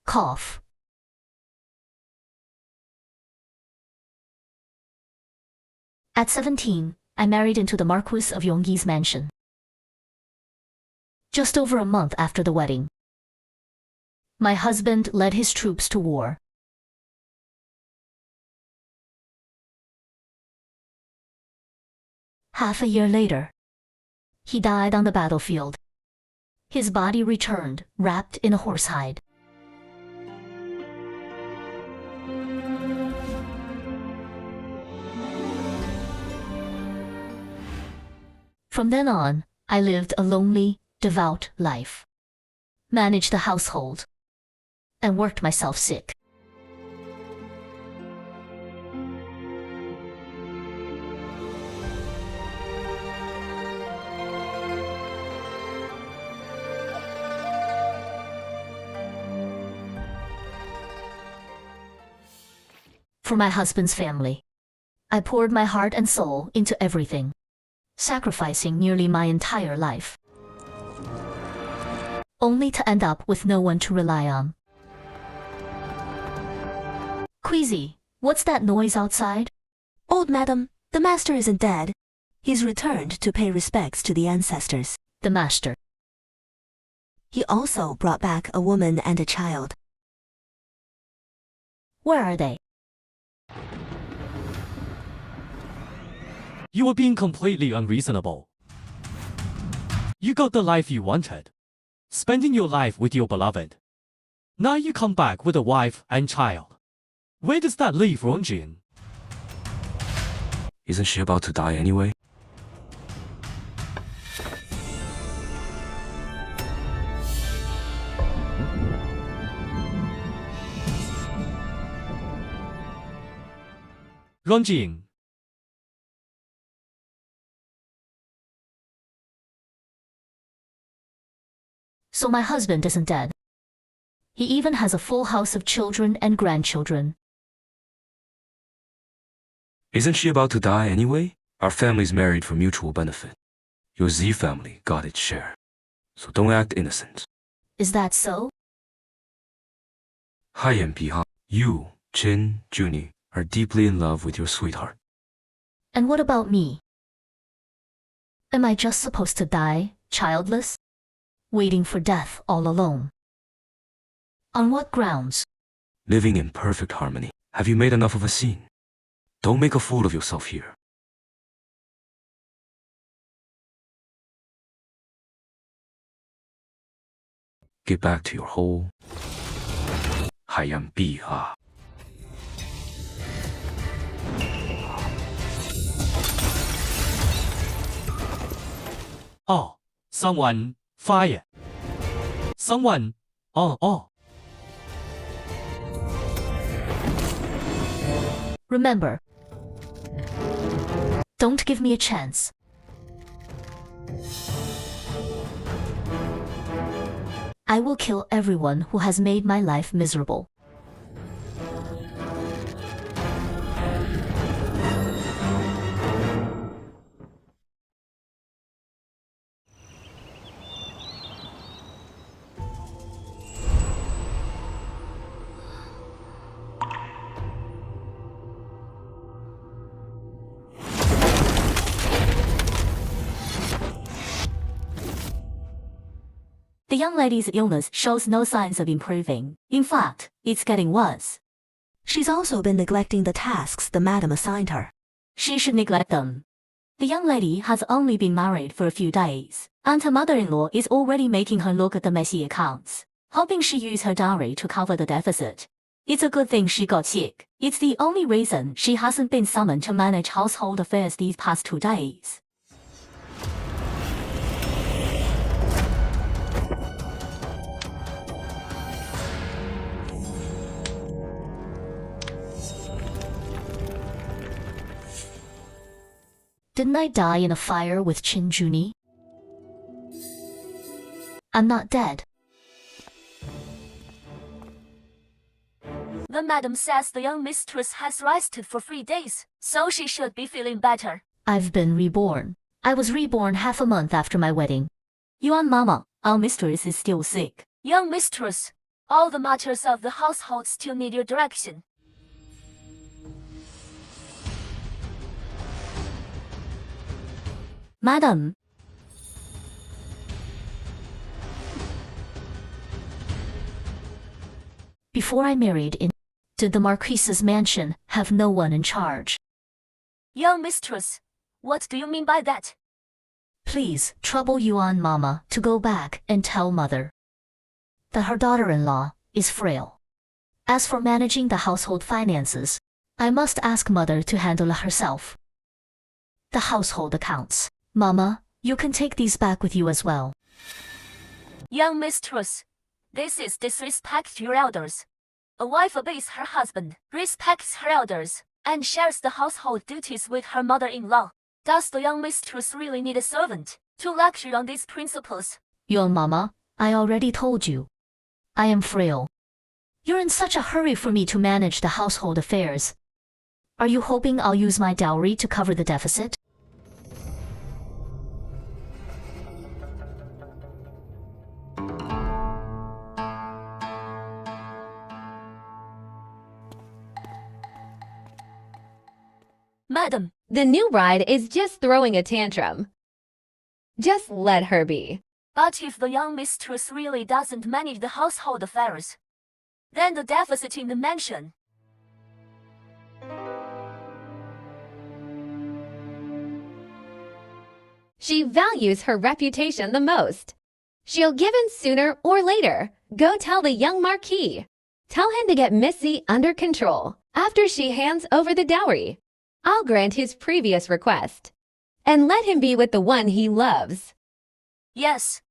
Cough. At 17, I married into the Marquis of Yongyi's mansion. Just over a month after the wedding, my husband led his troops to war. Half a year later, he died on the battlefield. His body returned, wrapped in a horsehide. From then on, I lived a lonely, devout life, managed the household, and worked myself sick. For my husband's family, I poured my heart and soul into everything, sacrificing nearly my entire life, only to end up with no one to rely on. Queasy, what's that noise outside? Old madam, the master isn't dead. He's returned to pay respects to the ancestors. The master. He also brought back a woman and a child. Where are they? You were being completely unreasonable. You got the life you wanted, spending your life with your beloved. Now you come back with a wife and child. Where does that leave Rongjin? Isn't she about to die anyway? Rongjin. So my husband isn't dead. He even has a full house of children and grandchildren. Isn't she about to die anyway? Our family's married for mutual benefit. Your Z family got its share. So don't act innocent. Is that so? Haiyan Piha, you, Chin, Junie, are deeply in love with your sweetheart. And what about me? Am I just supposed to die, childless? Waiting for death all alone? On what grounds? Living in perfect harmony. Have you made enough of a scene? Don't make a fool of yourself here. Get back to your hole. Haiyan Piha. Oh, someone, fire. Someone, oh. Remember, don't give me a chance. I will kill everyone who has made my life miserable. The young lady's illness shows no signs of improving. In fact, it's getting worse. She's also been neglecting the tasks the madam assigned her. She should neglect them. The young lady has only been married for a few days, and her mother-in-law is already making her look at the messy accounts, hoping she use her dowry to cover the deficit. It's a good thing she got sick. It's the only reason she hasn't been summoned to manage household affairs these past 2 days. Didn't I die in a fire with Chin Junie? I'm not dead. The madam says the young mistress has rested for 3 days, so she should be feeling better. I've been reborn. I was reborn half a month after my wedding. Yuan Mama, our mistress is still sick. Young mistress, All the matters of the household still need your direction. Madam. Before I married did the Marquise's mansion have no one in charge? Young mistress, what do you mean by that? Please trouble Yuan Mama to go back and tell mother that her daughter-in-law is frail. As for managing the household finances, I must ask mother to handle it herself. The household accounts. Mama, you can take these back with you as well. Young mistress, this is disrespect to your elders. A wife obeys her husband, respects her elders, and shares the household duties with her mother-in-law. Does the young mistress really need a servant to lecture on these principles? Yuan Mama, I already told you. I am frail. You're in such a hurry for me to manage the household affairs. Are you hoping I'll use my dowry to cover the deficit? Madam, The new bride is just throwing a tantrum. Just let her be. but if the young mistress really doesn't manage the household affairs, then the deficit in the mansion. She values her reputation the most. She'll give in sooner or later. Go tell the young Marquis. Tell him to get Missy under control after she hands over the dowry. I'll grant his previous request. And let him be with the one he loves. Yes.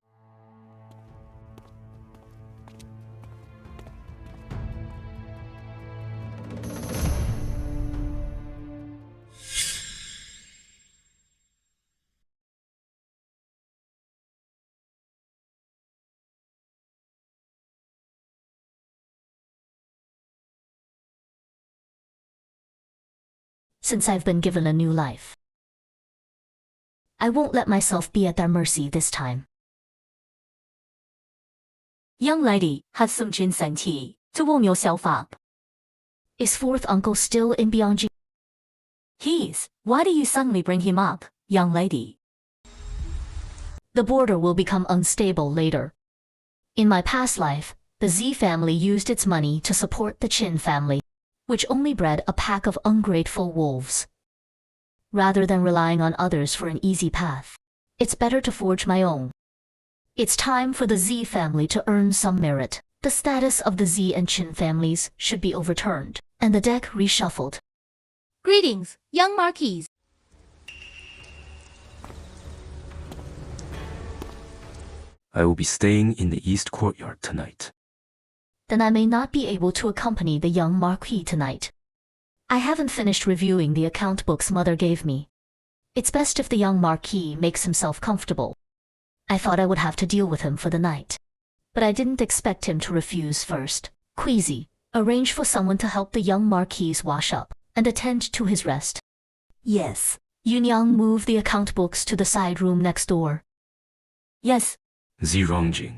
Since I've been given a new life, I won't let myself be at their mercy this time. Young lady, have some ginseng tea to warm yourself up. Is fourth uncle still in Bianji? He is. Why do you suddenly bring him up, young lady? The border will become unstable later. In my past life, the Z family used its money to support the Qin family, which only bred a pack of ungrateful wolves. Rather than relying on others for an easy path, it's better to forge my own. It's time for the Z family to earn some merit. The status of the Z and Qin families should be overturned, and the deck reshuffled. Greetings, young Marquise. I will be staying in the East Courtyard tonight. Then I may not be able to accompany the young Marquis tonight. I haven't finished reviewing the account books mother gave me. It's best if the young Marquis makes himself comfortable. I thought I would have to deal with him for the night, but I didn't expect him to refuse first. Queasy, arrange for someone to help the young Marquis wash up and attend to his rest. Yes. Yunyang, move the account books to the side room next door. Yes. Zirongjing.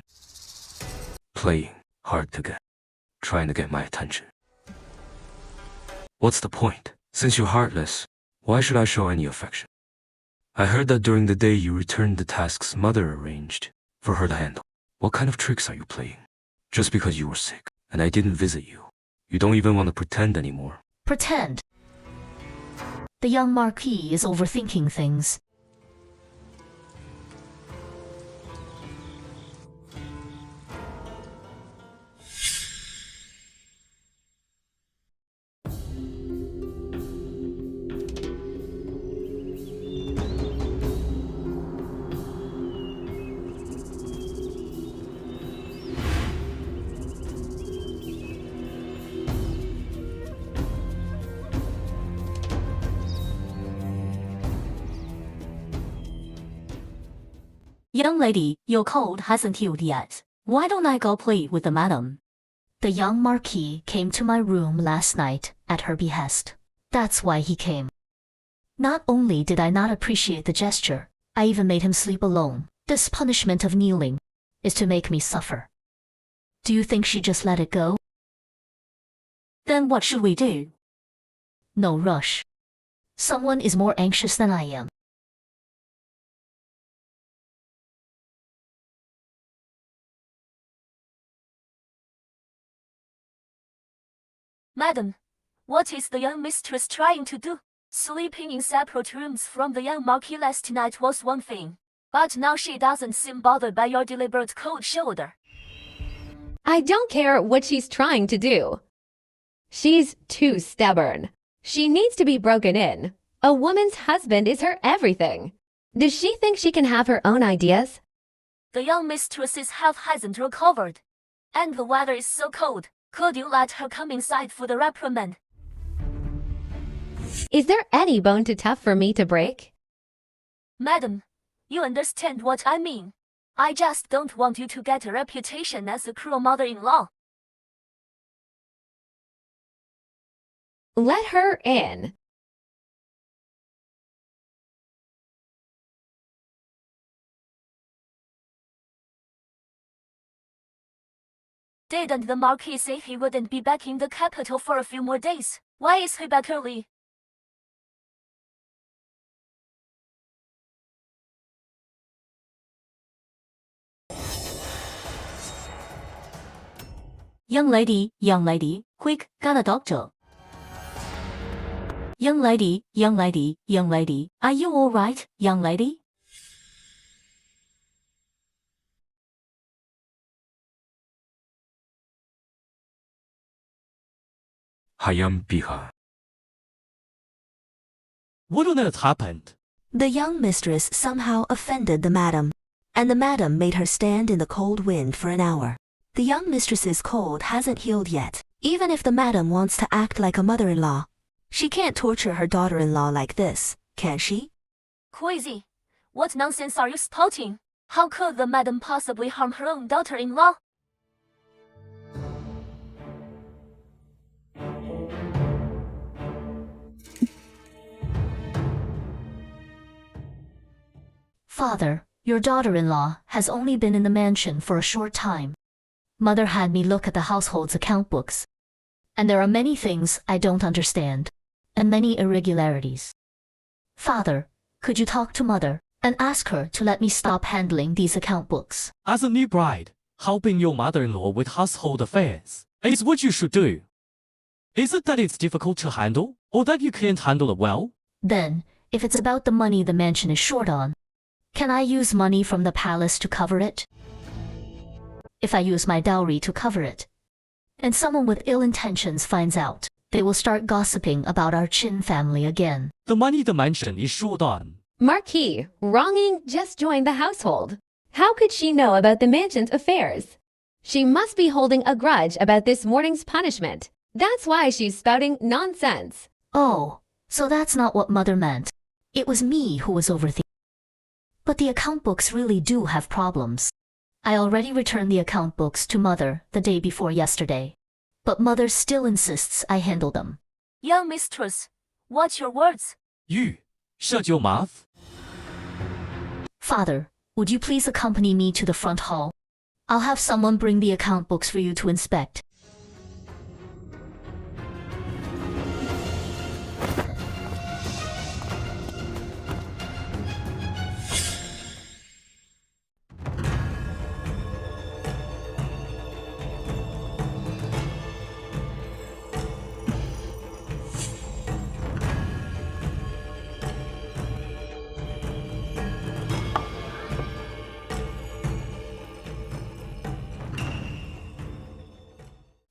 Playing hard to get. Trying to get my attention. What's the point? Since you're heartless, why should I show any affection? I heard that during the day you returned the tasks mother arranged for her to handle. What kind of tricks are you playing? Just because you were sick and I didn't visit you, you don't even want to pretend anymore. Pretend. The young Marquis is overthinking things. Young lady, your cold hasn't healed yet. Why don't I go play with the madam? The young Marquis came to my room last night at her behest. That's why he came. Not only did I not appreciate the gesture, I even made him sleep alone. This punishment of kneeling is to make me suffer. Do you think she just let it go? Then what should we do? No rush. Someone is more anxious than I am. Madam, what is the young mistress trying to do? Sleeping in separate rooms from the young Marquis last night was one thing, but now she doesn't seem bothered by your deliberate cold shoulder. I don't care what she's trying to do. She's too stubborn. She needs to be broken in. A woman's husband is her everything. Does she think she can have her own ideas? The young mistress's health hasn't recovered, and the weather is so cold. Could you let her come inside for the reprimand? Is there any bone too tough for me to break? Madam, you understand what I mean. I just don't want you to get a reputation as a cruel mother-in-law. Let her in. Didn't the Marquis say he wouldn't be back in the capital for a few more days? Why is he back early? Young lady, quick, got a doctor. Young lady, are you all right, young lady? Hayam Biha. What on earth happened? The young mistress somehow offended the madam, and the madam made her stand in the cold wind for an hour. The young mistress's cold hasn't healed yet. Even if the madam wants to act like a mother-in-law, she can't torture her daughter-in-law like this, can she? Crazy. What nonsense are you spouting? How could the madam possibly harm her own daughter-in-law? Father, your daughter-in-law has only been in the mansion for a short time. Mother had me look at the household's account books, and there are many things I don't understand, and many irregularities. Father, could you talk to Mother and ask her to let me stop handling these account books? As a new bride, helping your mother-in-law with household affairs is what you should do. Is it that it's difficult to handle, or that you can't handle it well? Then, if it's about the money the mansion is short on, can I use money from the palace to cover it? If I use my dowry to cover it, and someone with ill intentions finds out, they will start gossiping about our Chin family again. The money the mansion is short on. Marquis, wronging just joined the household. How could she know about the mansion's affairs? She must be holding a grudge about this morning's punishment. That's why she's spouting nonsense. Oh, so that's not what Mother meant. It was me who was overthinking. But the account books really do have problems. I already returned the account books to Mother the day before yesterday, but Mother still insists I handle them. Young mistress, watch your words. You, shut your mouth. Father, would you please accompany me to the front hall? I'll have someone bring the account books for you to inspect.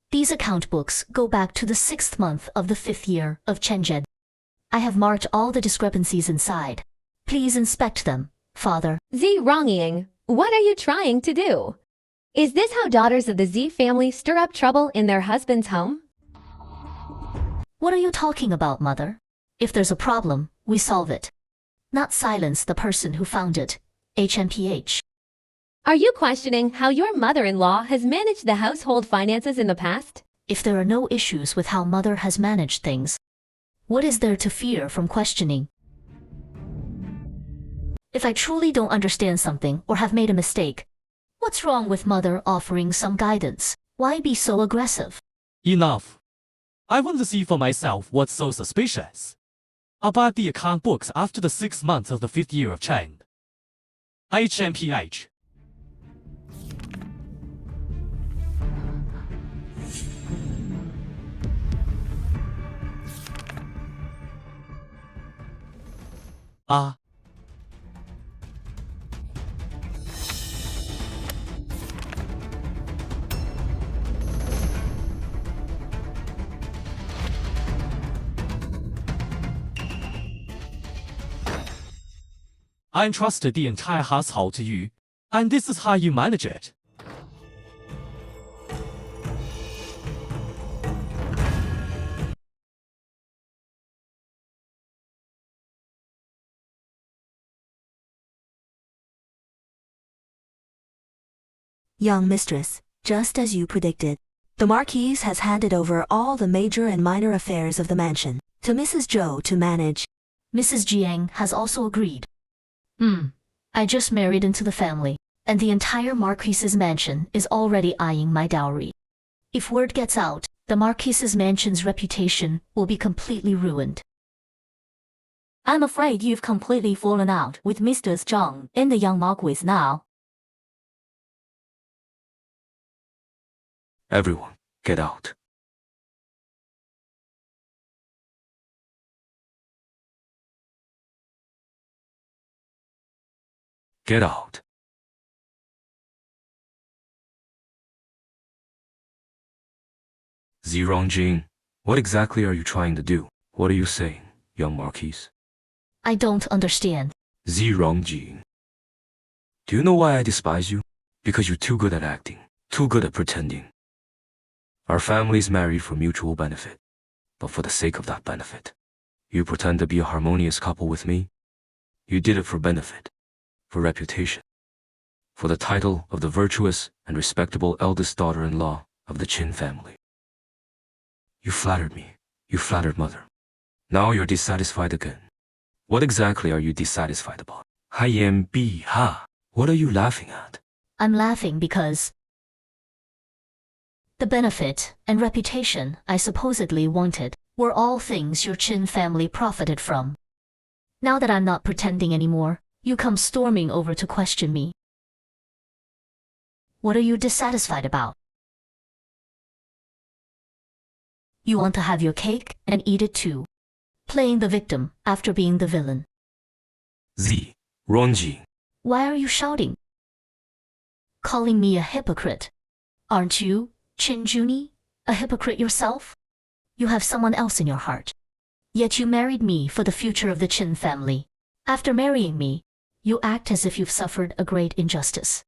These account books go back to the 6th month of the 5th year of Chenjed. I have marked all the discrepancies inside. Please inspect them, Father. Z wronging, what are you trying to do? Is this how daughters of the Z family stir up trouble in their husband's home? What are you talking about, Mother? If there's a problem, we solve it. Not silence the person who found it. HMPH. Are you questioning how your mother-in-law has managed the household finances in the past? If there are no issues with how Mother has managed things, what is there to fear from questioning? If I truly don't understand something or have made a mistake, what's wrong with Mother offering some guidance? Why be so aggressive? Enough. I want to see for myself what's so suspicious about the account books after the 6 months of the 5th year of Chen. HMPH. Ah. I entrusted the entire household to you, and this is how you manage it. Young mistress, just as you predicted. The Marquise has handed over all the major and minor affairs of the mansion to Mrs. Zhou to manage. Mrs. Jiang has also agreed. I just married into the family, and the entire Marquise's mansion is already eyeing my dowry. If word gets out, the Marquise's mansion's reputation will be completely ruined. I'm afraid you've completely fallen out with Mr. Zhang and the young Marquise now. Everyone, get out. Get out. Zirongjing, what exactly are you trying to do? What are you saying, young Marquise? I don't understand. Zirongjing. Do you know why I despise you? Because you're too good at acting, too good at pretending. Our families married for mutual benefit, but for the sake of that benefit, you pretend to be a harmonious couple with me? You did it for benefit, for reputation, for the title of the virtuous and respectable eldest daughter-in-law of the Qin family. You flattered me. You flattered mother. Now you're dissatisfied again. What exactly are you dissatisfied about? Hayan Bi Ha. What are you laughing at? I'm laughing because the benefit and reputation I supposedly wanted were all things your Qin family profited from. Now that I'm not pretending anymore, you come storming over to question me. What are you dissatisfied about? You want to have your cake and eat it too, playing the victim after being the villain. Zirongjing. Why are you shouting? Calling me a hypocrite? Aren't you, Qin Juni, a hypocrite yourself? You have someone else in your heart. Yet you married me for the future of the Qin family. After marrying me, you act as if you've suffered a great injustice.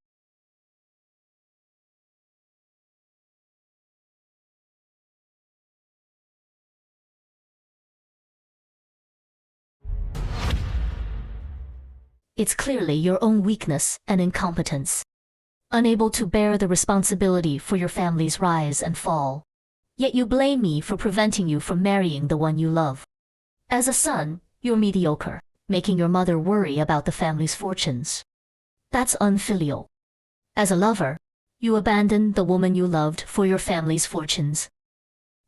It's clearly your own weakness and incompetence. Unable to bear the responsibility for your family's rise and fall. Yet you blame me for preventing you from marrying the one you love. As a son, you're mediocre, making your mother worry about the family's fortunes. That's unfilial. As a lover, you abandoned the woman you loved for your family's fortunes.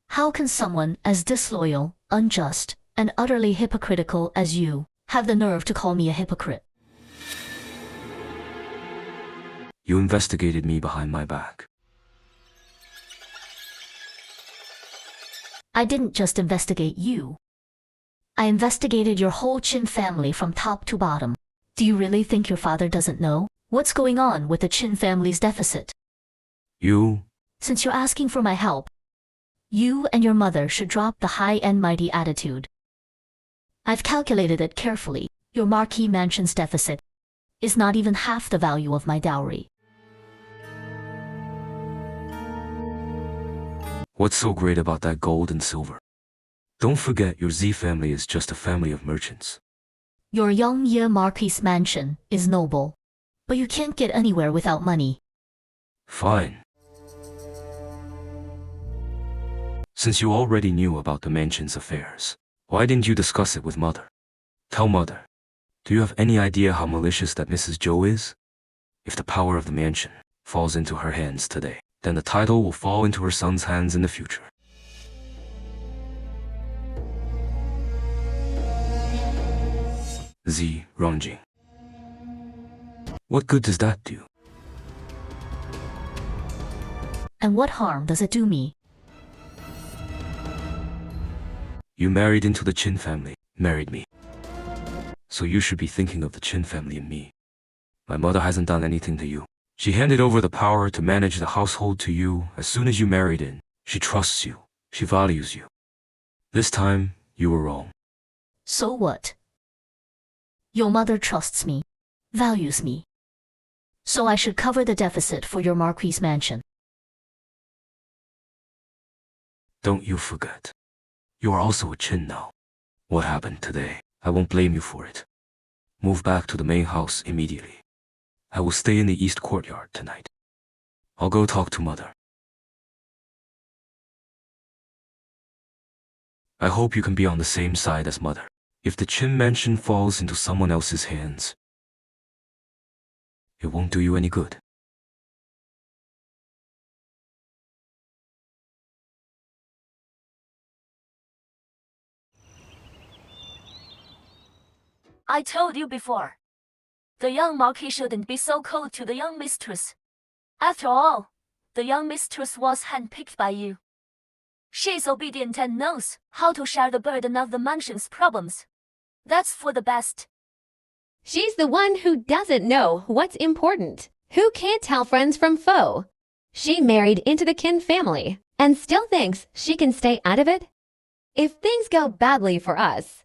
How can someone as disloyal, unjust, and utterly hypocritical as you have the nerve to call me a hypocrite? You investigated me behind my back. I didn't just investigate you. I investigated your whole Qin family from top to bottom. Do you really think your father doesn't know what's going on with the Qin family's deficit? Since you're asking for my help, you and your mother should drop the high and mighty attitude. I've calculated it carefully. Your Marquis mansion's deficit is not even half the value of my dowry. What's so great about that gold and silver? Don't forget your Z family is just a family of merchants. Your Yongye Marquis mansion is noble, but you can't get anywhere without money. Fine. Since you already knew about the mansion's affairs, why didn't you discuss it with mother? Tell mother. Do you have any idea how malicious that Mrs. Zhou is? If the power of the mansion falls into her hands today, then the title will fall into her son's hands in the future. Z. Rongjing. What good does that do? And what harm does it do me? You married into the Qin family, married me. So you should be thinking of the Qin family and me. My mother hasn't done anything to you. She handed over the power to manage the household to you as soon as you married in. She trusts you. She values you. This time, you were wrong. So what? Your mother trusts me, values me. So I should cover the deficit for your Marquis mansion. Don't you forget. You are also a Qin now. What happened today, I won't blame you for it. Move back to the main house immediately. I will stay in the east courtyard tonight. I'll go talk to mother. I hope you can be on the same side as mother. If the Qin mansion falls into someone else's hands, it won't do you any good. I told you before. The young Marquis shouldn't be so cold to the young mistress. After all, the young mistress was handpicked by you. She is obedient and knows how to share the burden of the mansion's problems. That's for the best. She's the one who doesn't know what's important, who can't tell friends from foe. She married into the Qin family and still thinks she can stay out of it? If things go badly for us,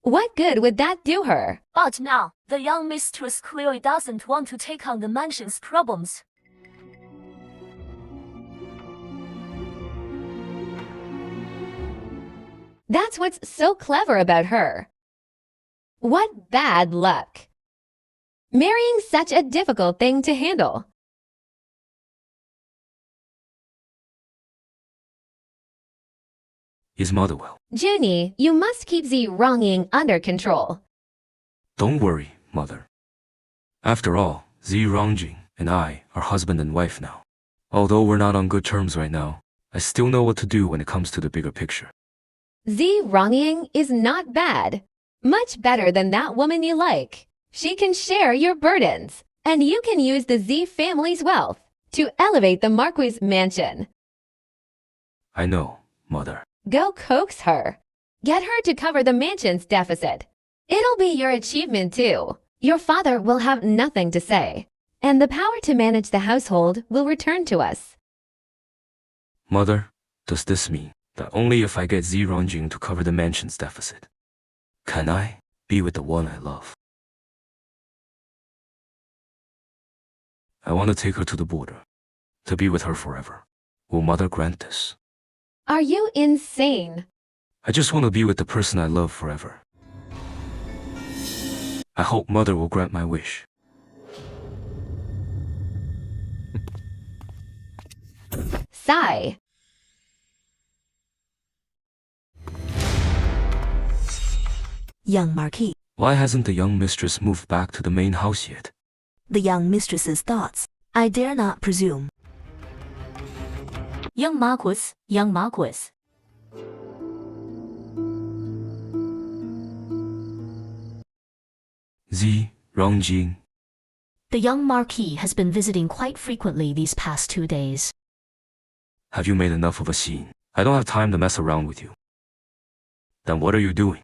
what good would that do her? But now, the young mistress clearly doesn't want to take on the mansion's problems. That's what's so clever about her. What bad luck. Marrying such a difficult thing to handle. Is mother well? Junie, you must keep Z Rongying under control. Don't worry, mother. After all, Z Rongjing and I are husband and wife now. Although we're not on good terms right now, I still know what to do when it comes to the bigger picture. Z Rongying is not bad. Much better than that woman you like. She can share your burdens, and you can use the Z family's wealth to elevate the Marquis mansion. I know, mother. Go coax her. Get her to cover the mansion's deficit. It'll be your achievement too. Your father will have nothing to say, and the power to manage the household will return to us. Mother, does this mean that only if I get Z Rongjing to cover the mansion's deficit, can I be with the one I love? I want to take her to the border, to be with her forever. Will mother grant this? Are you insane? I just want to be with the person I love forever. I hope mother will grant my wish. Sigh. Young Marquis. Why hasn't the young mistress moved back to the main house yet? The young mistress's thoughts. I dare not presume. Young Marquis, young Marquis. Z Rongjing. The young Marquis has been visiting quite frequently these past 2 days. Have you made enough of a scene? I don't have time to mess around with you. Then what are you doing?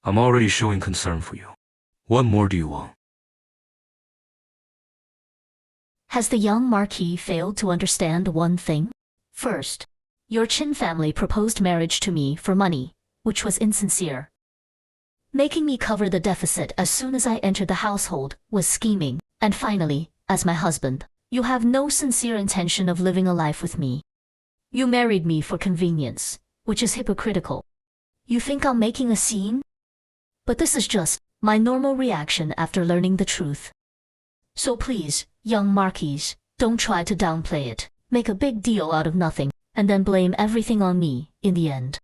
I'm already showing concern for you. What more do you want? Has the young Marquis failed to understand one thing? First, your Qin family proposed marriage to me for money, which was insincere. Making me cover the deficit as soon as I entered the household was scheming. And finally, as my husband, you have no sincere intention of living a life with me. You married me for convenience, which is hypocritical. You think I'm making a scene? But this is just my normal reaction after learning the truth. So please, young Marquis, don't try to downplay it, make a big deal out of nothing, and then blame everything on me in the end.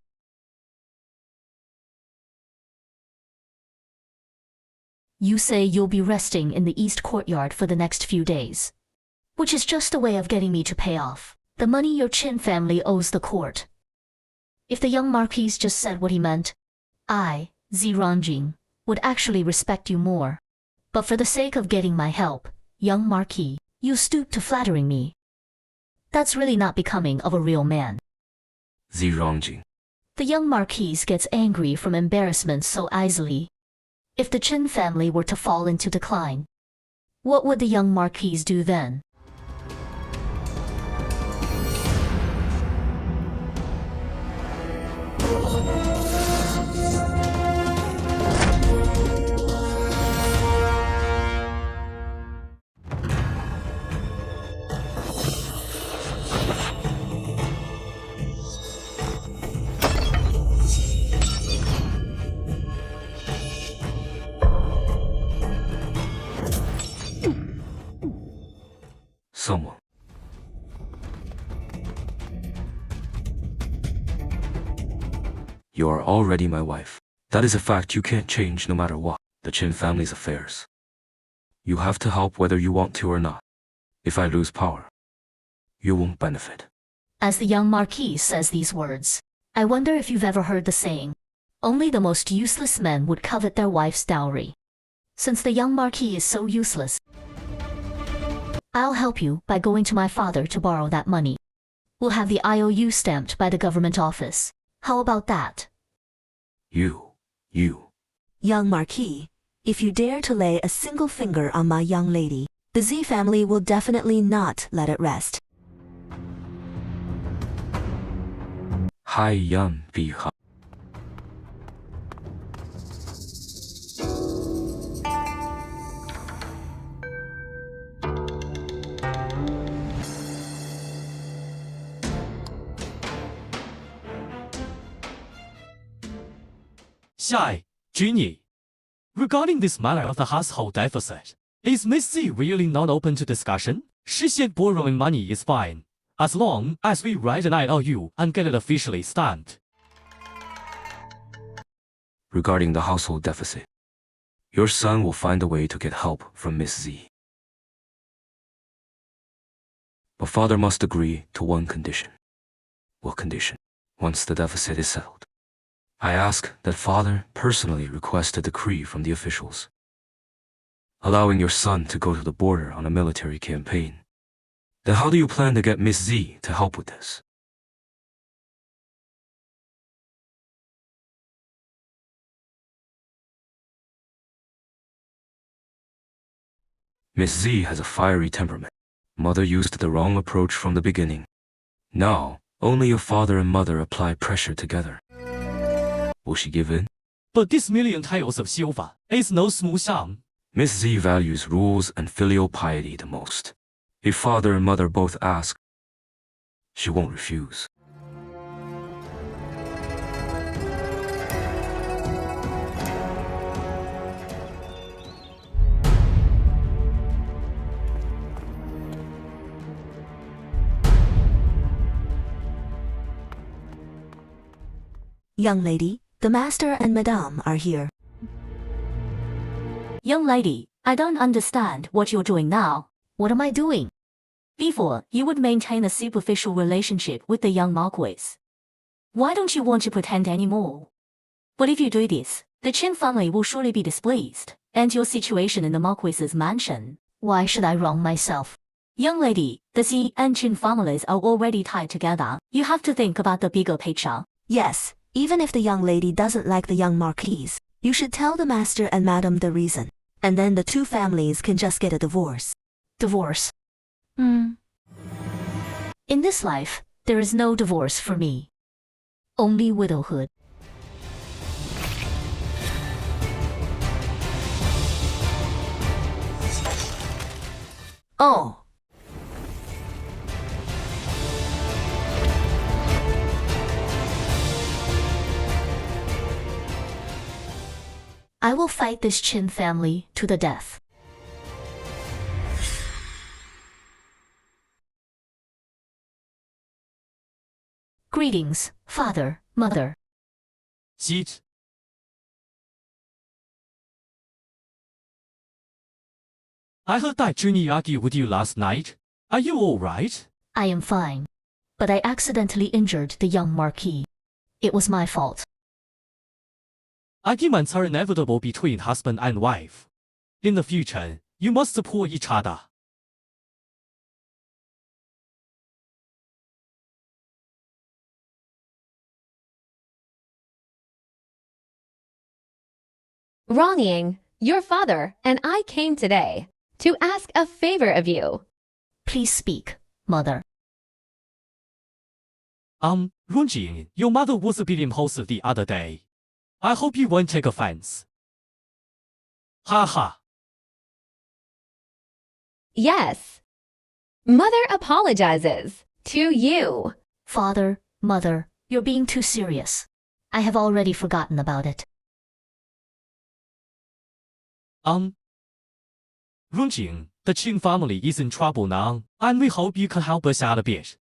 You say you'll be resting in the east courtyard for the next few days, which is just a way of getting me to pay off. The money your Chin family owes the court. If the young Marquis just said what he meant, I, Ziranjing, would actually respect you more. But for the sake of getting my help, young Marquis, you stoop to flattering me. That's really not becoming of a real man. Ziranjing. The young Marquis gets angry from embarrassment so easily. If the Chin family were to fall into decline, what would the young Marquis do then? Someone. You are already my wife. That is a fact you can't change no matter what. The Chin family's affairs. You have to help whether you want to or not. If I lose power, you won't benefit. As the young Marquis says these words, I wonder if you've ever heard the saying, only the most useless men would covet their wife's dowry. Since the young Marquis is so useless, I'll help you by going to my father to borrow that money. We'll have the IOU stamped by the government office. How about that? You. Young Marquis, if you dare to lay a single finger on my young lady, the Z family will definitely not let it rest. Hai Yan Bi Ha. Xia, Junyi. Regarding this matter of the household deficit, is Miss Z really not open to discussion? She said borrowing money is fine, as long as we write an IOU and get it officially stamped. Regarding the household deficit, your son will find a way to get help from Miss Z. But father must agree to one condition. What condition? Once the deficit is settled, I ask that father personally request a decree from the officials, allowing your son to go to the border on a military campaign. Then how do you plan to get Miss Z to help with this? Miss Z has a fiery temperament. Mother used the wrong approach from the beginning. Now, only your father and mother apply pressure together. Will she give in? But this million tales of silver is no smooth sum. Miss Z values rules and filial piety the most. If father and mother both ask, she won't refuse. Young lady, the master and madame are here. Young lady, I don't understand what you're doing now. What am I doing? Before, you would maintain a superficial relationship with the young Marquis. Why don't you want to pretend anymore? But if you do this, the Chin family will surely be displeased, and your situation in the Marquis's mansion. Why should I wrong myself? Young lady, the Z and Chin families are already tied together. You have to think about the bigger picture. Yes, even if the young lady doesn't like the young Marquis, you should tell the master and madam the reason, and then the two families can just get a divorce. Divorce? In this life, there is no divorce for me. Only widowhood. Oh. I will fight this Chin family to the death. Greetings, father, mother. Skits. I heard that Junyi argued with you last night. Are you all right? I am fine. but I accidentally injured the young Marquis. It was my fault. Arguments are inevitable between husband and wife. In the future, you must support each other. Wronging, your father and I came today to ask a favor of you. Please speak, mother. Runjing, your mother was a bit impulsive the other day. I hope you won't take offense. Ha ha. Yes. Mother apologizes to you. Father, mother, you're being too serious. I have already forgotten about it. Runjing, the Qing family is in trouble now, and we hope you can help us out a bit.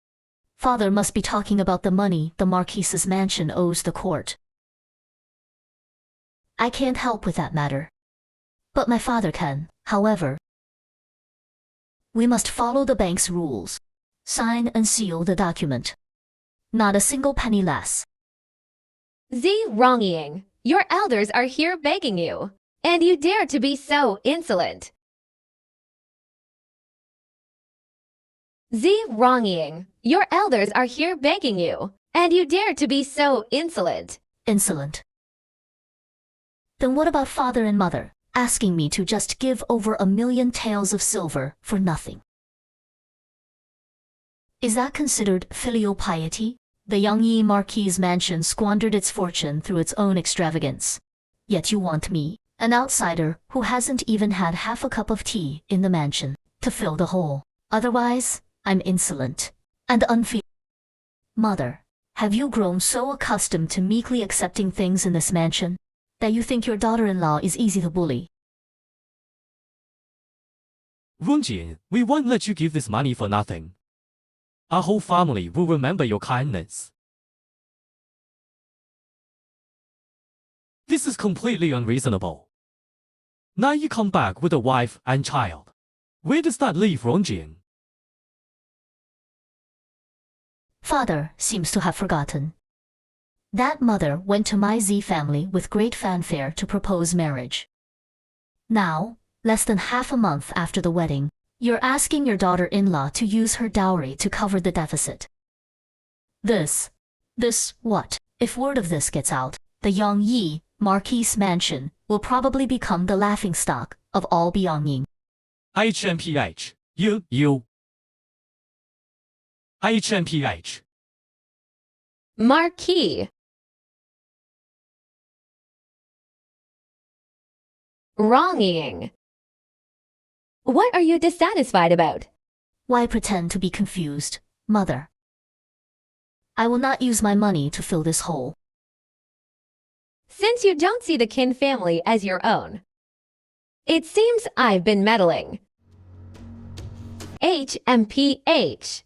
Father must be talking about the money the Marquis's mansion owes the court. I can't help with that matter. But my father can, however. We must follow the bank's rules. Sign and seal the document. Not a single penny less. Wronging, your elders are here begging you, and you dare to be so insolent. Wronging, your elders are here begging you, and you dare to be so insolent. Insolent. Then what about father and mother, asking me to just give over 1,000,000 taels of silver for nothing? Is that considered filial piety? The Yangyi Marquis' mansion squandered its fortune through its own extravagance. Yet you want me, an outsider who hasn't even had half a cup of tea in the mansion, to fill the hole. Otherwise, I'm insolent and unfeeling. Mother, have you grown so accustomed to meekly accepting things in this mansion that you think your daughter-in-law is easy to bully? Runjing, we won't let you give this money for nothing. Our whole family will remember your kindness. This is completely unreasonable. Now you come back with a wife and child. Where does that leave Runjing? Father seems to have forgotten. That mother went to my Z family with great fanfare to propose marriage. Now, less than half a month after the wedding, you're asking your daughter-in-law to use her dowry to cover the deficit. This what? If word of this gets out, the Yangyi Marquis mansion will probably become the laughingstock of all Biangying. HMPH, you. HMPH. Marquis. Wronging. What are you dissatisfied about? Why pretend to be confused, mother? I will not use my money to fill this hole. Since you don't see the Qin family as your own, it seems I've been meddling. HMPH.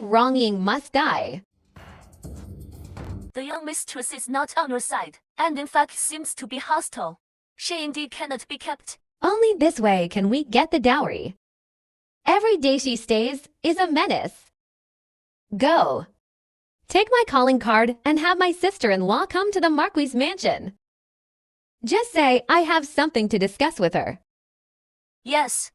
Wronging must die. The young mistress is not on your side, and in fact seems to be hostile. She indeed cannot be kept. Only this way can we get the dowry. Every day she stays is a menace. Go. Take my calling card and have my sister-in-law come to the Marquis' mansion. Just say I have something to discuss with her. Yes.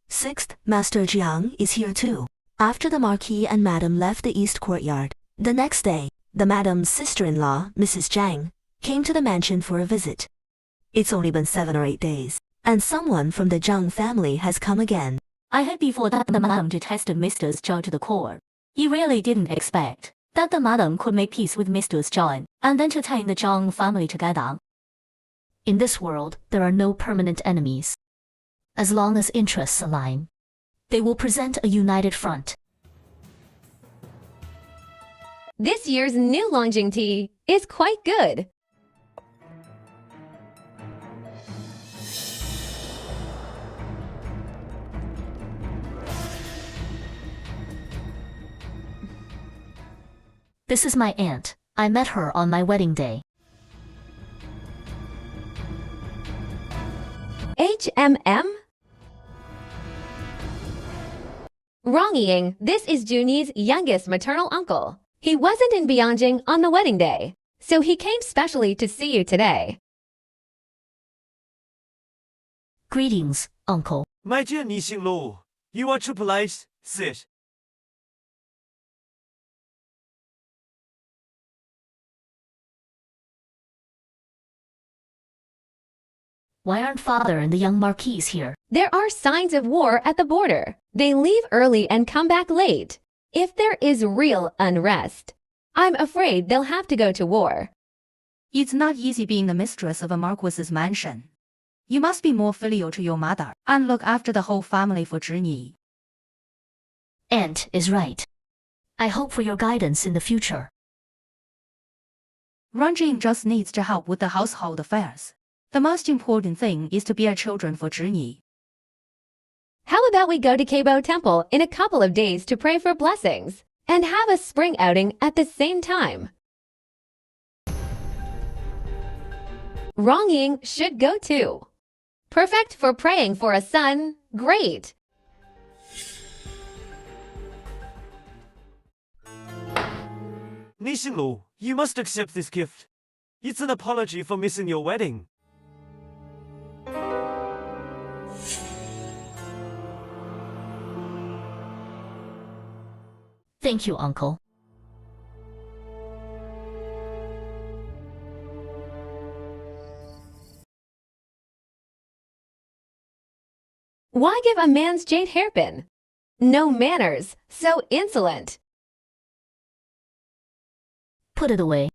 Sixth, Master Jiang is here too. After the Marquis and Madam left the East Courtyard, the next day, the Madam's sister-in-law, Mrs. Zhang, came to the mansion for a visit. It's only been 7 or 8 days, and someone from the Zhang family has come again. I heard before that the madam detested Mr. Zhao to the core. He really didn't expect that the madam could make peace with Mr. Zhao and entertain the Zhang family together. In this world, there are no permanent enemies. As long as interests align, they will present a united front. This year's new Longjing tea is quite good. This is my aunt. I met her on my wedding day. HMM? Wronging, this is Junyi's youngest maternal uncle. He wasn't in Beijing on the wedding day, so he came specially to see you today. Greetings, uncle. My dear Ni Xinglu, you are too polite. Sit. Why aren't father and the young Marquis here? There are signs of war at the border. They leave early and come back late. If there is real unrest, I'm afraid they'll have to go to war. It's not easy being the mistress of a marquis's mansion. You must be more filial to your mother and look after the whole family for Zhinyi. Aunt is right. I hope for your guidance in the future. Ranjing just needs to help with the household affairs. The most important thing is to bear children for Zhinyi. How about we go to Keibo Temple in a couple of days to pray for blessings and have a spring outing at the same time? Wronging should go too. Perfect for praying for a son. Great. Ni Xinglu, you must accept this gift. It's an apology for missing your wedding. Thank you, uncle. Why give a man's jade hairpin? No manners, so insolent. Put it away.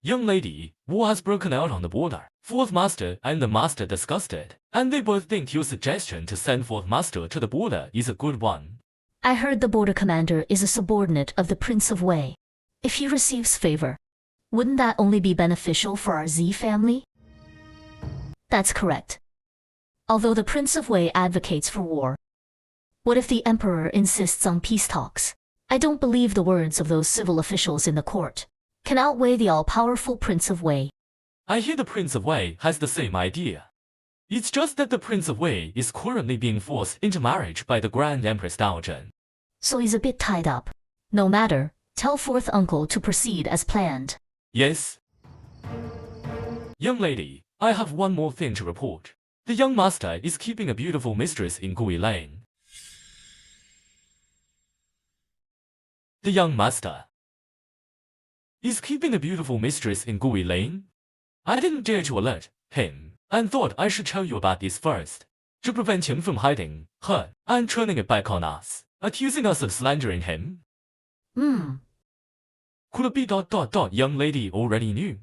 Young lady, war has broken out on the border. Fourth Master and the Master discussed it, and they both think your suggestion to send Fourth Master to the border is a good one. I heard the border commander is a subordinate of the Prince of Wei. If he receives favor, wouldn't that only be beneficial for our Z family? That's correct. Although the Prince of Wei advocates for war, what if the Emperor insists on peace talks? I don't believe the words of those civil officials in the court can outweigh the all-powerful Prince of Wei. I hear the Prince of Wei has the same idea. It's just that the Prince of Wei is currently being forced into marriage by the Grand Empress Dowager. So he's a bit tied up. No matter, tell fourth uncle to proceed as planned. Yes. Young lady, I have one more thing to report. The young master is keeping a beautiful mistress in Gui Lane. The young master is keeping a beautiful mistress in Gui Lane? I didn't dare to alert him, and thought I should tell you about this first, to prevent him from hiding her and turning it back on us, accusing us of slandering him. Could it be ... young lady already knew?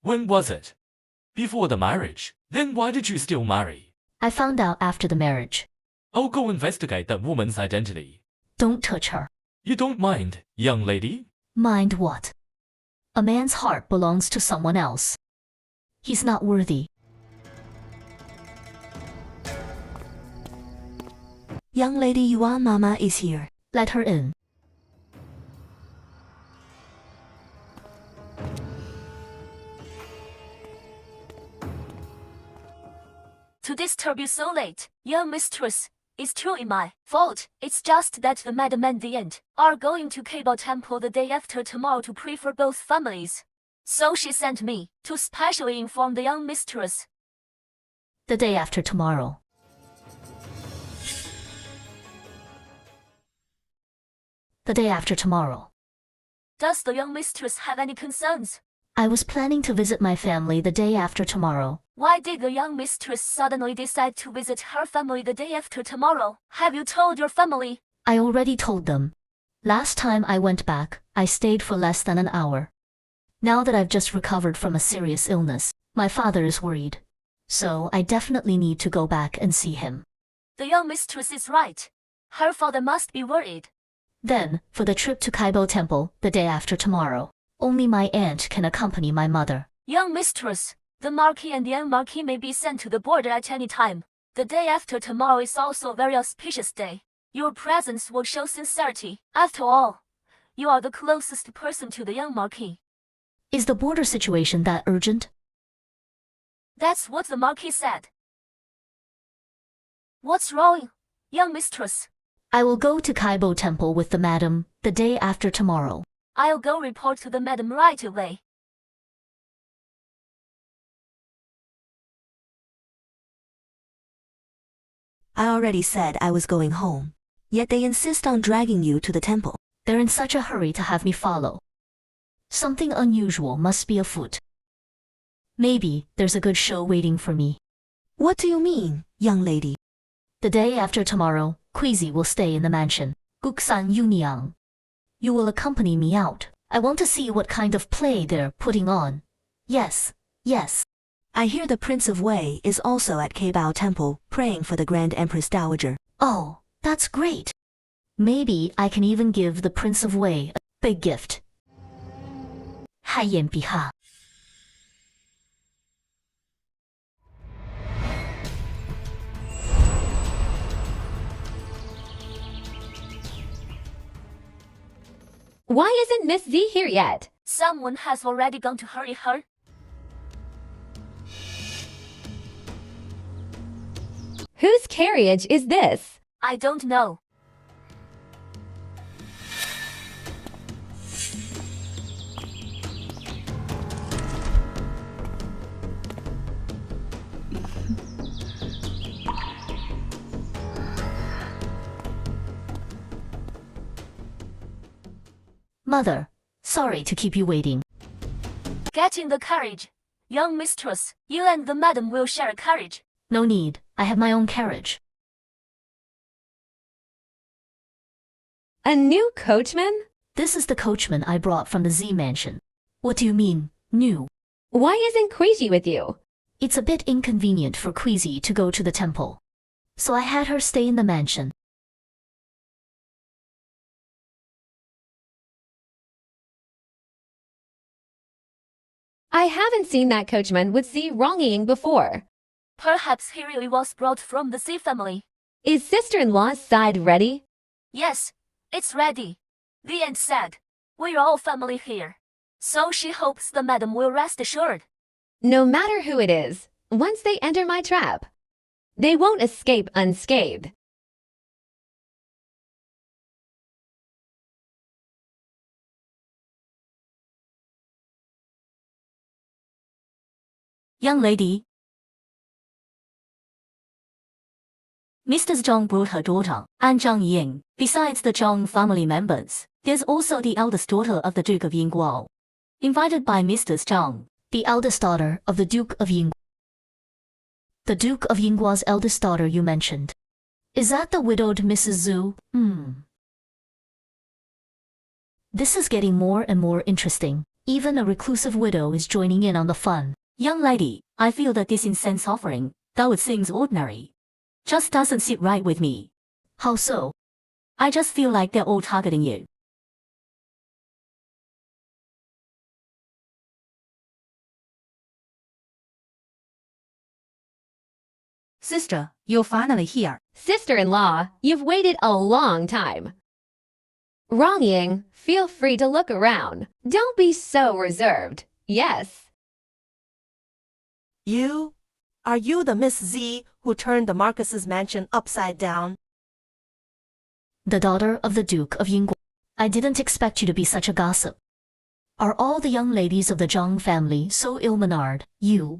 When was it? Before the marriage. Then why did you still marry? I found out after the marriage. I'll go investigate that woman's identity. Don't touch her. You don't mind, young lady? Mind what? A man's heart belongs to someone else. He's not worthy. Young lady Yuan Mama is here. Let her in. To disturb you so late, young mistress, it's truly my fault. It's just that the madam and the aunt are going to Keibo Temple the day after tomorrow to pray for both families. So she sent me to specially inform the young mistress. The day after tomorrow. The day after tomorrow. Does the young mistress have any concerns? I was planning to visit my family the day after tomorrow. Why did the young mistress suddenly decide to visit her family the day after tomorrow? Have you told your family? I already told them. Last time I went back, I stayed for less than an hour. Now that I've just recovered from a serious illness, my father is worried. So I definitely need to go back and see him. The young mistress is right. Her father must be worried. Then, for the trip to Kaibo Temple, the day after tomorrow, only my aunt can accompany my mother. Young mistress, the Marquis and the young Marquis may be sent to the border at any time. The day after tomorrow is also a very auspicious day. Your presence will show sincerity. After all, you are the closest person to the young Marquis. Is the border situation that urgent? That's what the Marquis said. What's wrong, young mistress? I will go to Kaibo Temple with the madam the day after tomorrow. I'll go report to the madam right away. I already said I was going home. Yet they insist on dragging you to the temple. They're in such a hurry to have me follow. Something unusual must be afoot. Maybe there's a good show waiting for me. What do you mean, young lady? The day after tomorrow, Queasy will stay in the mansion. Guksan Yuniang. You will accompany me out. I want to see what kind of play they're putting on. Yes, yes. I hear the Prince of Wei is also at Keibao Temple, praying for the Grand Empress Dowager. Oh, that's great. Maybe I can even give the Prince of Wei a big gift. Haiyan Biha. Why isn't Miss Z here yet? Someone has already gone to hurry her. Whose carriage is this? I don't know. Mother, sorry to keep you waiting. Get in the carriage. Young mistress, you and the madam will share a carriage. No need, I have my own carriage. A new coachman? This is the coachman I brought from the Z mansion. What do you mean, new? Why isn't Queasy with you? It's a bit inconvenient for Queasy to go to the temple. So I had her stay in the mansion. I haven't seen that coachman with Z wronging before. Perhaps he really was brought from the Z family. Is sister-in-law's side ready? Yes, it's ready. The aunt said, we're all family here. So she hopes the madam will rest assured. No matter who it is, once they enter my trap, they won't escape unscathed. Young lady. Mr. Zhang brought her daughter, An Zhang Ying. Besides the Zhang family members, there's also the eldest daughter of the Duke of Yingguo. Invited by Mr. Zhang, the eldest daughter of the Duke of Yingguo. The Duke of Yingguo's eldest daughter you mentioned. Is that the widowed Mrs. Zhu? This is getting more and more interesting. Even a reclusive widow is joining in on the fun. Young lady, I feel that this incense offering, though it seems ordinary, just doesn't sit right with me. How so? I just feel like they're all targeting you. Sister, you're finally here. Sister-in-law, you've waited a long time. Wrong-ying, feel free to look around. Don't be so reserved. Yes. You? Are you the Miss Z who turned the Marcus's mansion upside down? The daughter of the Duke of Yingguo. I didn't expect you to be such a gossip. Are all the young ladies of the Zhang family so ill-mannered, you?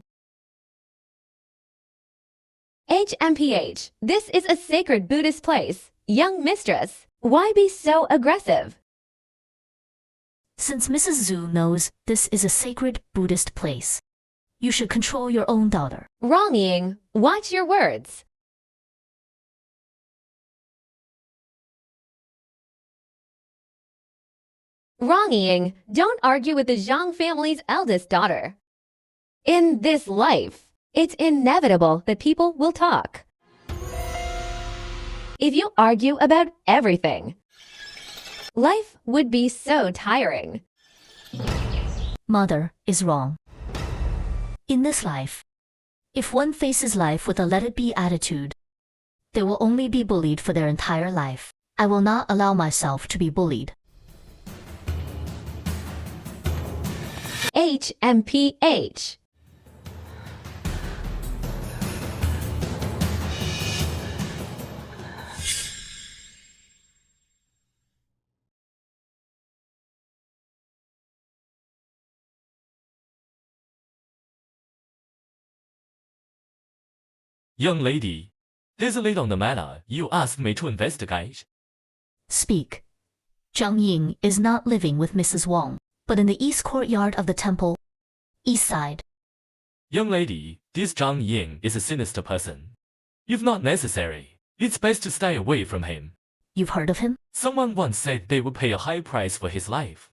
HMPH, this is a sacred Buddhist place. Young mistress, why be so aggressive? Since Mrs. Zhu knows this is a sacred Buddhist place, you should control your own daughter. Wrong-ying, watch your words. Wrong-ying, don't argue with the Zhang family's eldest daughter. In this life, it's inevitable that people will talk. If you argue about everything, Life would be so tiring. Mother is wrong. In this life, if one faces life with a let-it-be attitude, they will only be bullied for their entire life. I will not allow myself to be bullied. HMPH. Young lady, there's a lead on the matter you asked me to investigate. Speak. Zhang Ying is not living with Mrs. Wang, but in the east courtyard of the temple, east side. Young lady, this Zhang Ying is a sinister person. If not necessary, it's best to stay away from him. You've heard of him? Someone once said they would pay a high price for his life.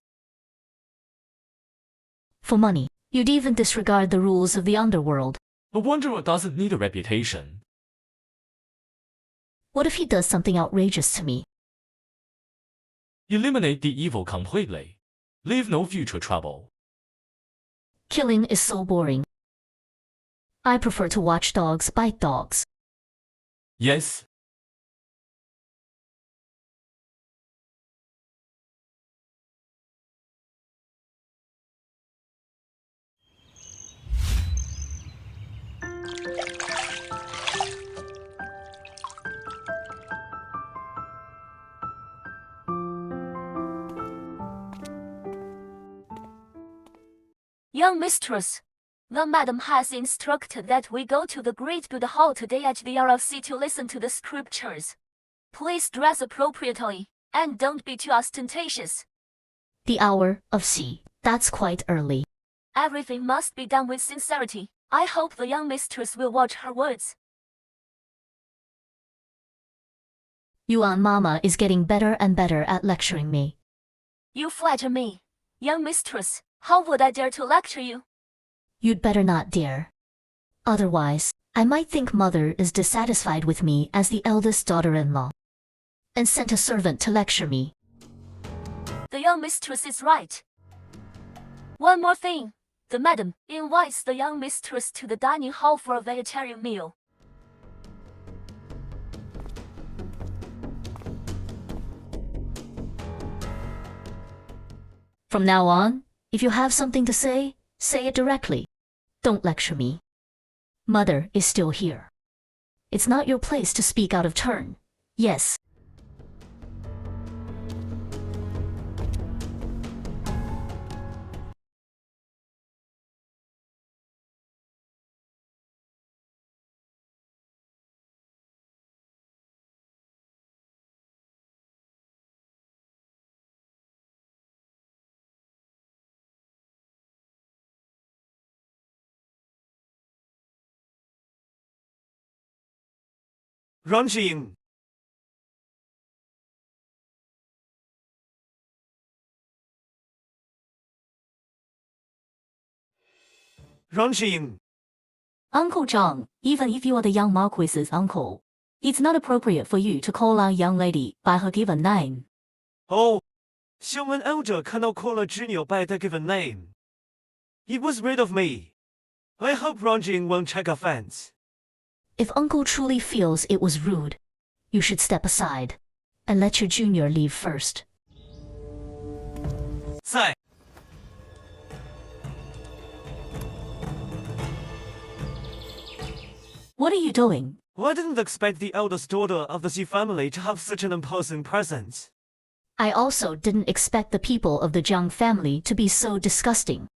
For money, you'd even disregard the rules of the underworld. A wanderer doesn't need a reputation. What if he does something outrageous to me? Eliminate the evil completely. Leave no future trouble. Killing is so boring. I prefer to watch dogs bite dogs. Yes. Young mistress, the madam has instructed that we go to the great good hall today at the hour of C to listen to the scriptures. Please dress appropriately, and don't be too ostentatious. The hour of C. That's quite early. Everything must be done with sincerity. I hope the young mistress will watch her words. Yuan Mama is getting better and better at lecturing me. You flatter me, young mistress. How would I dare to lecture you? You'd better not dare. Otherwise, I might think Mother is dissatisfied with me as the eldest daughter-in-law, and sent a servant to lecture me. The young mistress is right. One more thing. The madam invites the young mistress to the dining hall for a vegetarian meal. From now on, if you have something to say it directly. Don't lecture me. Mother is still here. It's not your place to speak out of turn. Yes. Ranjing. Ranjing. Uncle Zhang, even if you are the young Marquis's uncle, it's not appropriate for you to call a young lady by her given name. Oh, 秀恩 elder cannot call a junior by their given name. It was rid of me. I hope Ranjing won't take offense. If Uncle truly feels it was rude, you should step aside and let your junior leave first. 在 What are you doing? I didn't expect the eldest daughter of the Xi family to have such an imposing presence. I also didn't expect the people of the Jiang family to be so disgusting.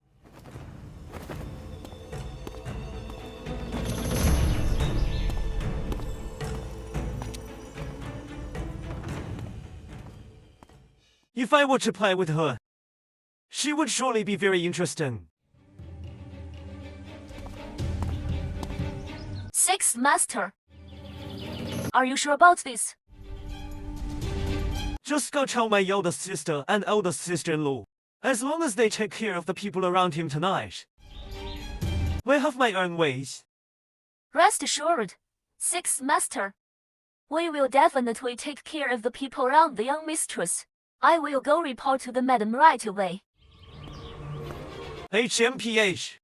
If I were to play with her, she would surely be very interesting. Sixth master. Are you sure about this? Just go tell my eldest sister and eldest sister-in-law. As long as they take care of the people around him tonight. I have my own ways. Rest assured, sixth master. We will definitely take care of the people around the young mistress. I will go report to the madam right away. HMPH.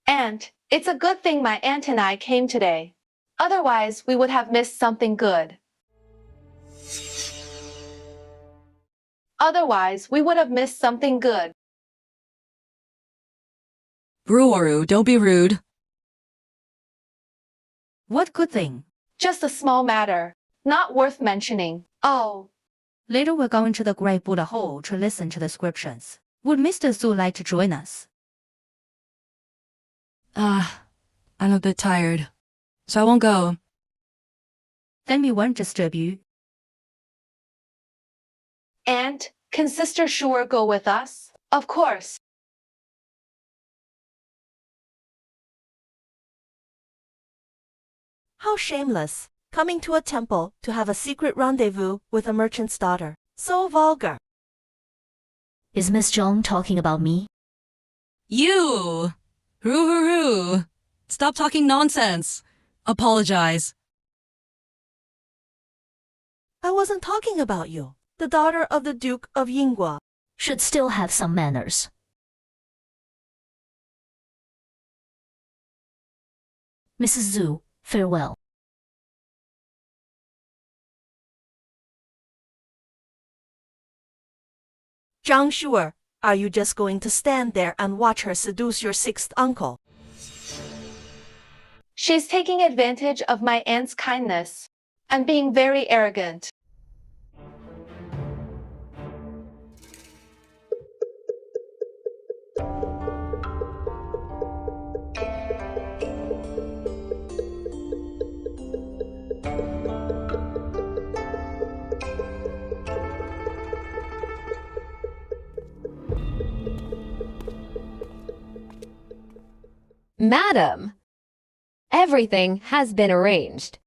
Aunt, it's a good thing my aunt and I came today. Otherwise, we would have missed something good. Breweru, don't be rude. What good thing? Just a small matter. Not worth mentioning. Oh. Later we're going to the Great Buddha Hall to listen to the descriptions. Would Mr. Zhu like to join us? I'm a bit tired, so I won't go. Then we won't disturb you. Aunt, can Sister Shure go with us? Of course. How shameless, coming to a temple to have a secret rendezvous with a merchant's daughter. So vulgar. Is Miss Zhong talking about me? You! Hoo. Stop talking nonsense. Apologize. I wasn't talking about you. The daughter of the Duke of Yingguo. Should still have some manners. Mrs. Zhu, farewell. Zhang Shure, are you just going to stand there and watch her seduce your sixth uncle? She's taking advantage of my aunt's kindness and being very arrogant. Madam, everything has been arranged.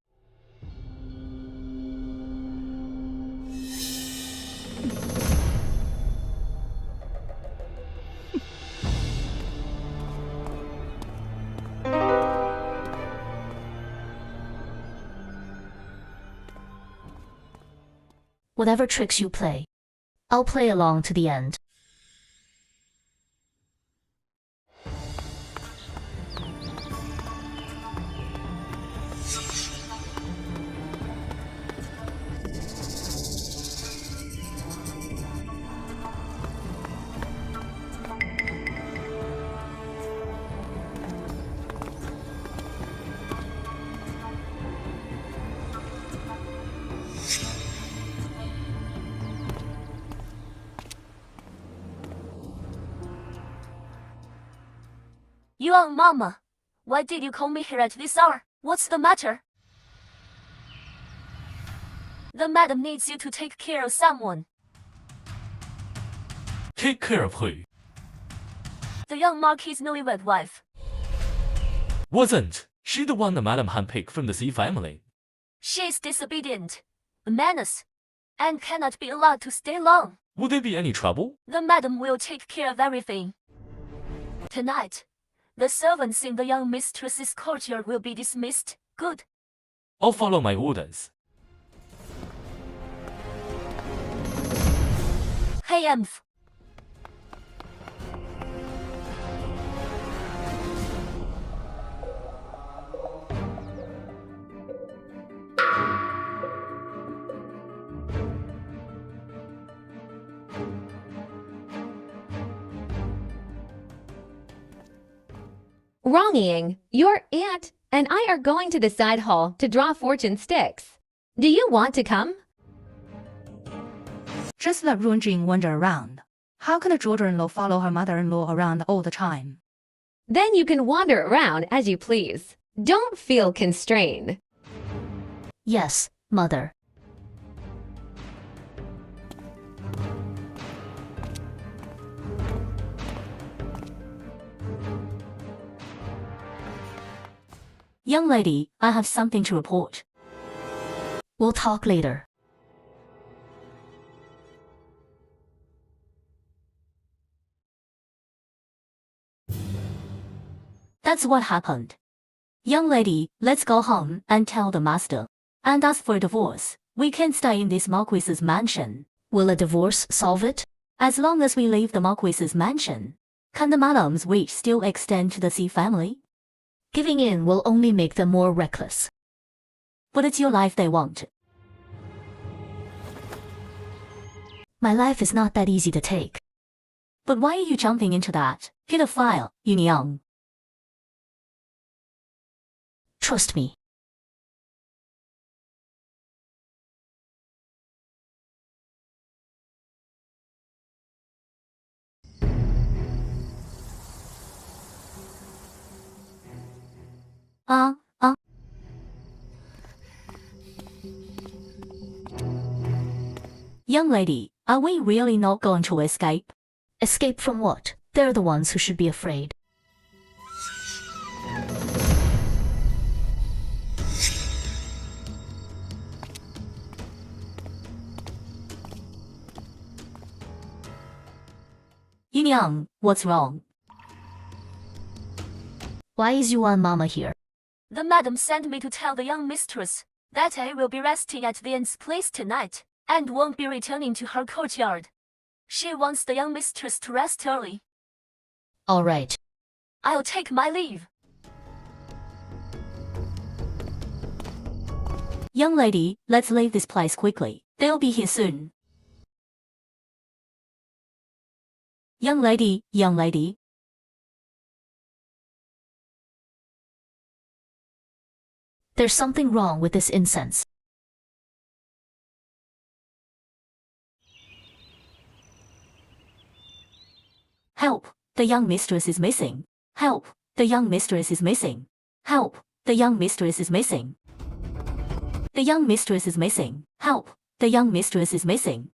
Whatever tricks you play, I'll play along to the end. Yuan Mama, why did you call me here at this hour? What's the matter? The madam needs you to take care of someone. Take care of who? The young Marquis' newlywed wife. Wasn't she the one the madam handpicked from the Xi family? She is disobedient, a menace, and cannot be allowed to stay long. Would there be any trouble? The madam will take care of everything. Tonight, the servants in the young mistress's courtyard will be dismissed. Good. I'll follow my orders. Hey, Emph. Wronging, your aunt and I are going to the side hall to draw fortune sticks. Do you want to come? Just let Runjing wander around. How can a daughter-in-law follow her mother-in-law around all the time? Then you can wander around as you please. Don't feel constrained. Yes, mother. Young lady, I have something to report. We'll talk later. That's what happened. Young lady, let's go home and tell the master. And ask for a divorce. We can't stay in this Marquis's mansion. Will a divorce solve it? As long as we leave the Marquis's mansion. Can the madam's wish still extend to the C family? Giving in will only make them more reckless. But it's your life they want. My life is not that easy to take. But why are you jumping into that? Get a file, Young. Trust me. Young lady, are we really not going to escape? Escape from what? They're the ones who should be afraid. Young, what's wrong? Why is Yuan Mama here? The madam sent me to tell the young mistress that I will be resting at the aunt's place tonight and won't be returning to her courtyard. She wants the young mistress to rest early. All right. I'll take my leave. Young lady, let's leave this place quickly. They'll be here soon. Young lady. There's something wrong with this incense. Help! The young mistress is missing. Help! The young mistress is missing. Help! The young mistress is missing. The young mistress is missing. Help! The young mistress is missing.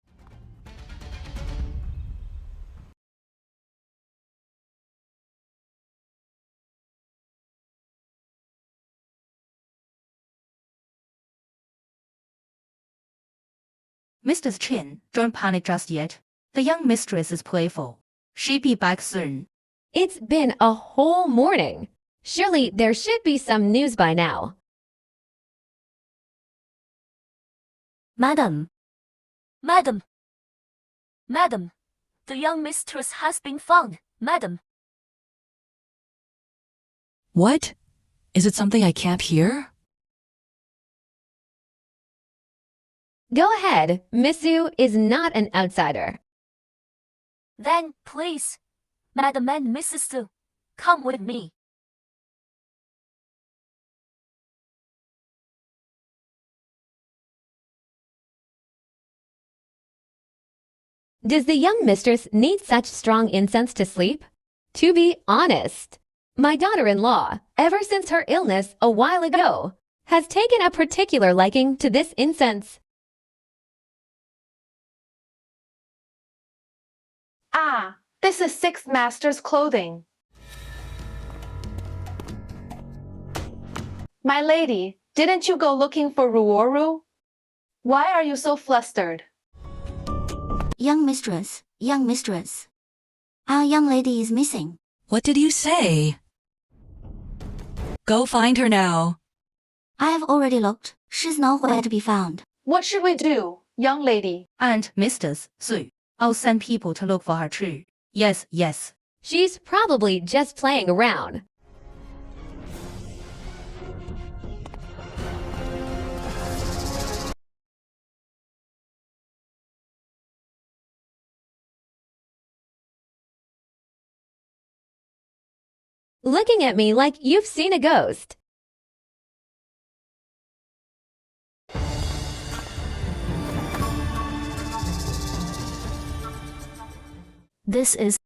Mrs. Chin, don't panic just yet. The young mistress is playful. She'll be back soon. It's been a whole morning. Surely there should be some news by now. Madam. Madam, the young mistress has been found, madam. What? Is it something I can't hear? Go ahead, Missu is not an outsider. Then, please, Madam and Mrs. Su, come with me. Does the young mistress need such strong incense to sleep? To be honest, my daughter-in-law, ever since her illness a while ago, has taken a particular liking to this incense. Ah, this is Sixth Master's clothing. My lady, didn't you go looking for Ruoru? Why are you so flustered? Young mistress, our young lady is missing. What did you say? Go find her now. I have already looked. She's nowhere to be found. What should we do, young lady? And Mrs. Su, I'll send people to look for her too. Yes. She's probably just playing around. Looking at me like you've seen a ghost. This is...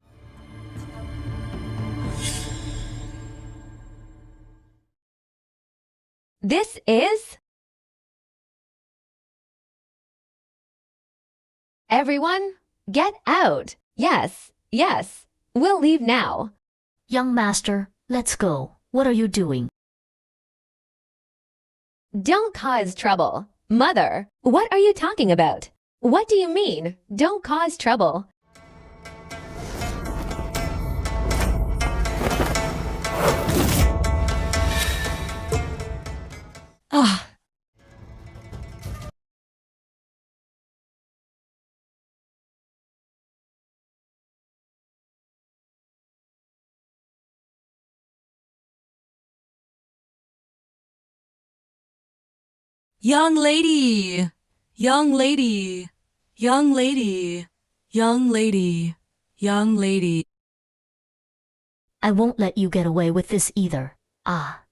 This is... Everyone, get out. Yes. We'll leave now. Young master, let's go. What are you doing? Don't cause trouble. Mother, what are you talking about? What do you mean, don't cause trouble? Young lady! Young lady! Young lady! Young lady! Young lady! I won't let you get away with this either. Ah.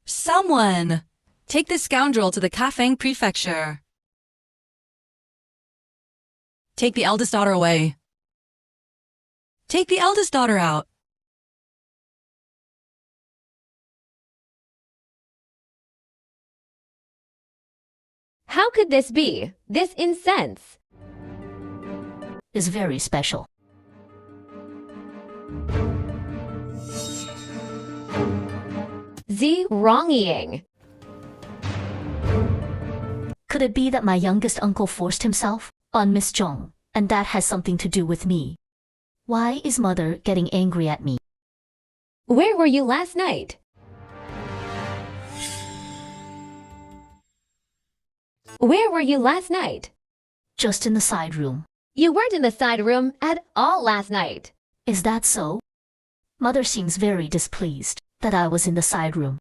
Someone! Take this scoundrel to the Kafang prefecture. Take the eldest daughter away. Take the eldest daughter out. How could this be? This incense is very special. wronging. Could it be that my youngest uncle forced himself on Miss Zhong, and that has something to do with me? Why is mother getting angry at me? Where were you last night? Where were you last night? Just in the side room. You weren't in the side room at all last night. Is that so? Mother seems very displeased that I was in the side room.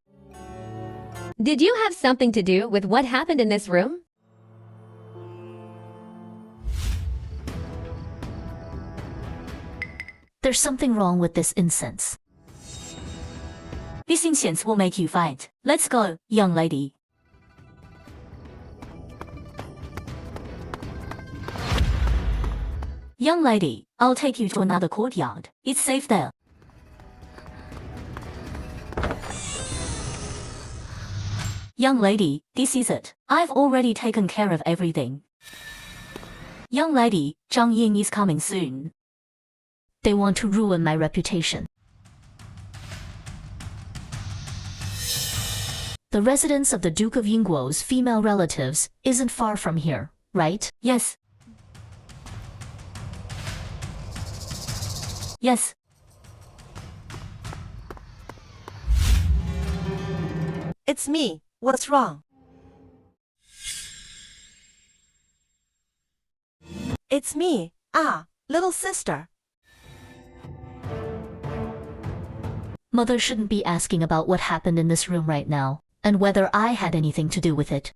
Did you have something to do with what happened in this room? There's something wrong with this incense. This incense will make you fight. Let's go, young lady. Young lady, I'll take you to another courtyard. It's safe there. Young lady, this is it. I've already taken care of everything. Young lady, Zhang Ying is coming soon. They want to ruin my reputation. The residence of the Duke of Yingguo's female relatives isn't far from here, right? Yes. Yes. It's me. What's wrong? It's me. Ah, little sister. Mother shouldn't be asking about what happened in this room right now, and whether I had anything to do with it.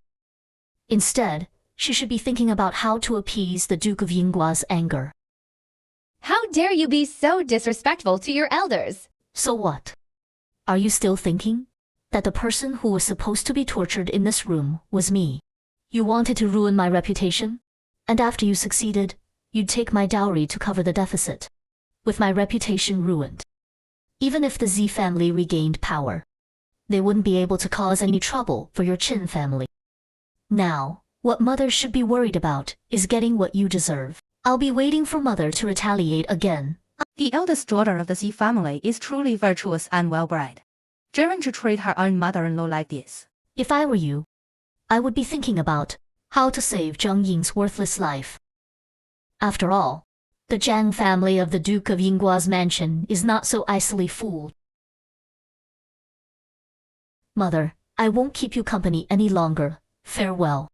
Instead, she should be thinking about how to appease the Duke of Yinggua's anger. How dare you be so disrespectful to your elders? So what? Are you still thinking that the person who was supposed to be tortured in this room was me? You wanted to ruin my reputation, and after you succeeded, you'd take my dowry to cover the deficit. With my reputation ruined, even if the Z family regained power, they wouldn't be able to cause any trouble for your Qin family. Now, what mother should be worried about is getting what you deserve. I'll be waiting for mother to retaliate again. The eldest daughter of the Z family is truly virtuous and well-bred. Daring to treat her own mother-in-law like this. If I were you, I would be thinking about how to save Zhang Ying's worthless life. After all, the Zhang family of the Duke of Yinggua's mansion is not so easily fooled. Mother, I won't keep you company any longer. Farewell.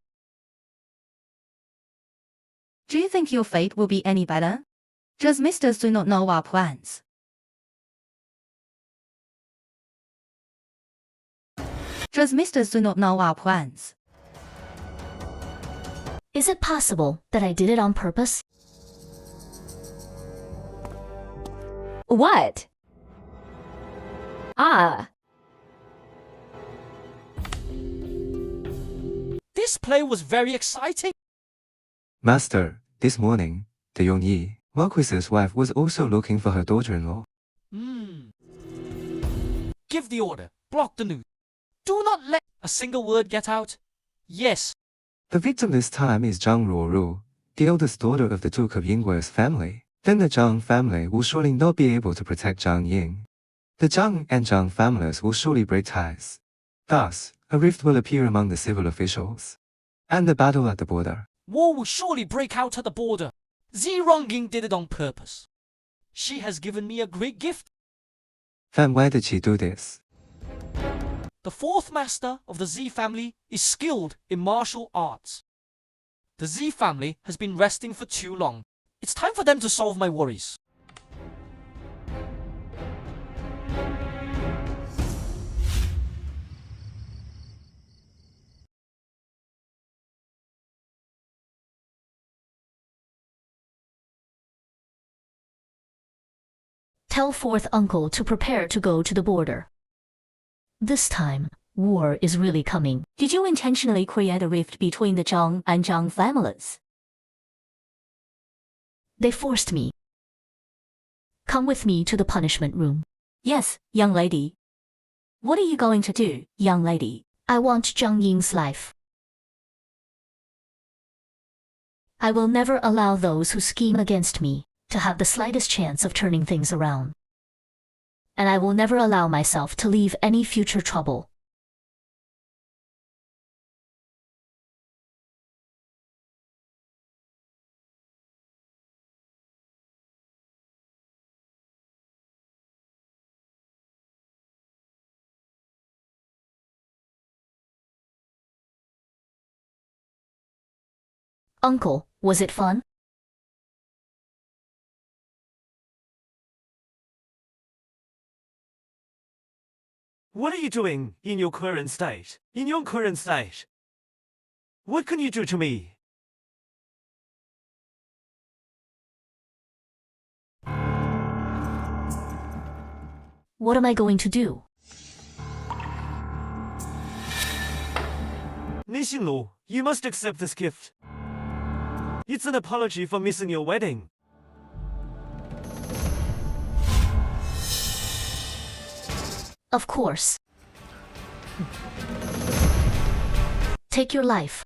Do you think your fate will be any better? Does Mr. do not know our plans? Does Mr. do not know our plans? Is it possible that I did it on purpose? What? Ah. This play was very exciting. Master, this morning, the Yongyi, Marquis's wife, was also looking for her daughter-in-law. Give the order. Block the news. Do not let a single word get out. Yes. The victim this time is Zhang Ruoru, the eldest daughter of the Duke of Yingguo's family. Then the Zhang family will surely not be able to protect Zhang Ying. The Zhang and Zhang families will surely break ties. Thus, a rift will appear among the civil officials. And the battle at the border. War will surely break out at the border. Zi Rongying did it on purpose. She has given me a great gift. Then why did she do this? The fourth master of the Z family is skilled in martial arts. The Z family has been resting for too long. It's time for them to solve my worries. Tell fourth uncle to prepare to go to the border. This time, war is really coming. Did you intentionally create a rift between the Zhang and Zhang families? They forced me. Come with me to the punishment room. Yes, young lady. What are you going to do, young lady? I want Zhang Ying's life. I will never allow those who scheme against me to have the slightest chance of turning things around. And I will never allow myself to leave any future trouble. Uncle, was it fun? What are you doing in your current state? In your current state? What can you do to me? What am I going to do? 李信鲁, you must accept this gift. It's an apology for missing your wedding. Of course. Take your life.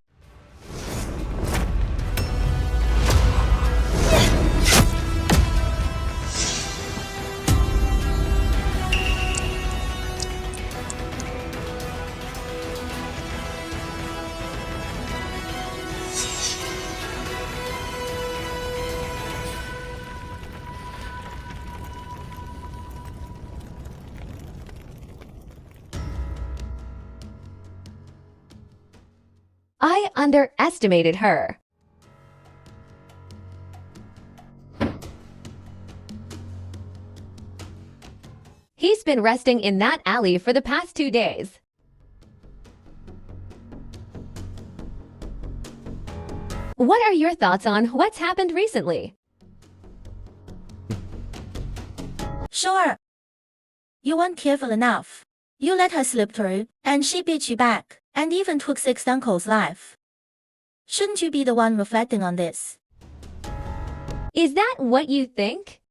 I underestimated her. He's been resting in that alley for the past 2 days. What are your thoughts on what's happened recently? Sure. You weren't careful enough. You let her slip through, and she beat you back, and even took sixth uncle's life. Shouldn't you be the one reflecting on this? Is that what you think?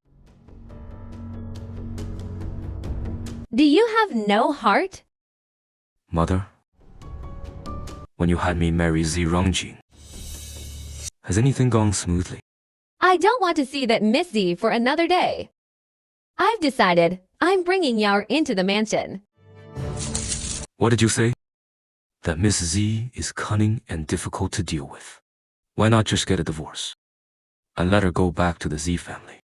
Do you have no heart? Mother, when you had me marry Zi Rongjing, has anything gone smoothly? I don't want to see that Miss Z for another day. I've decided I'm bringing Yao into the mansion. What did you say? That Miss Z is cunning and difficult to deal with. Why not just get a divorce and let her go back to the Z family?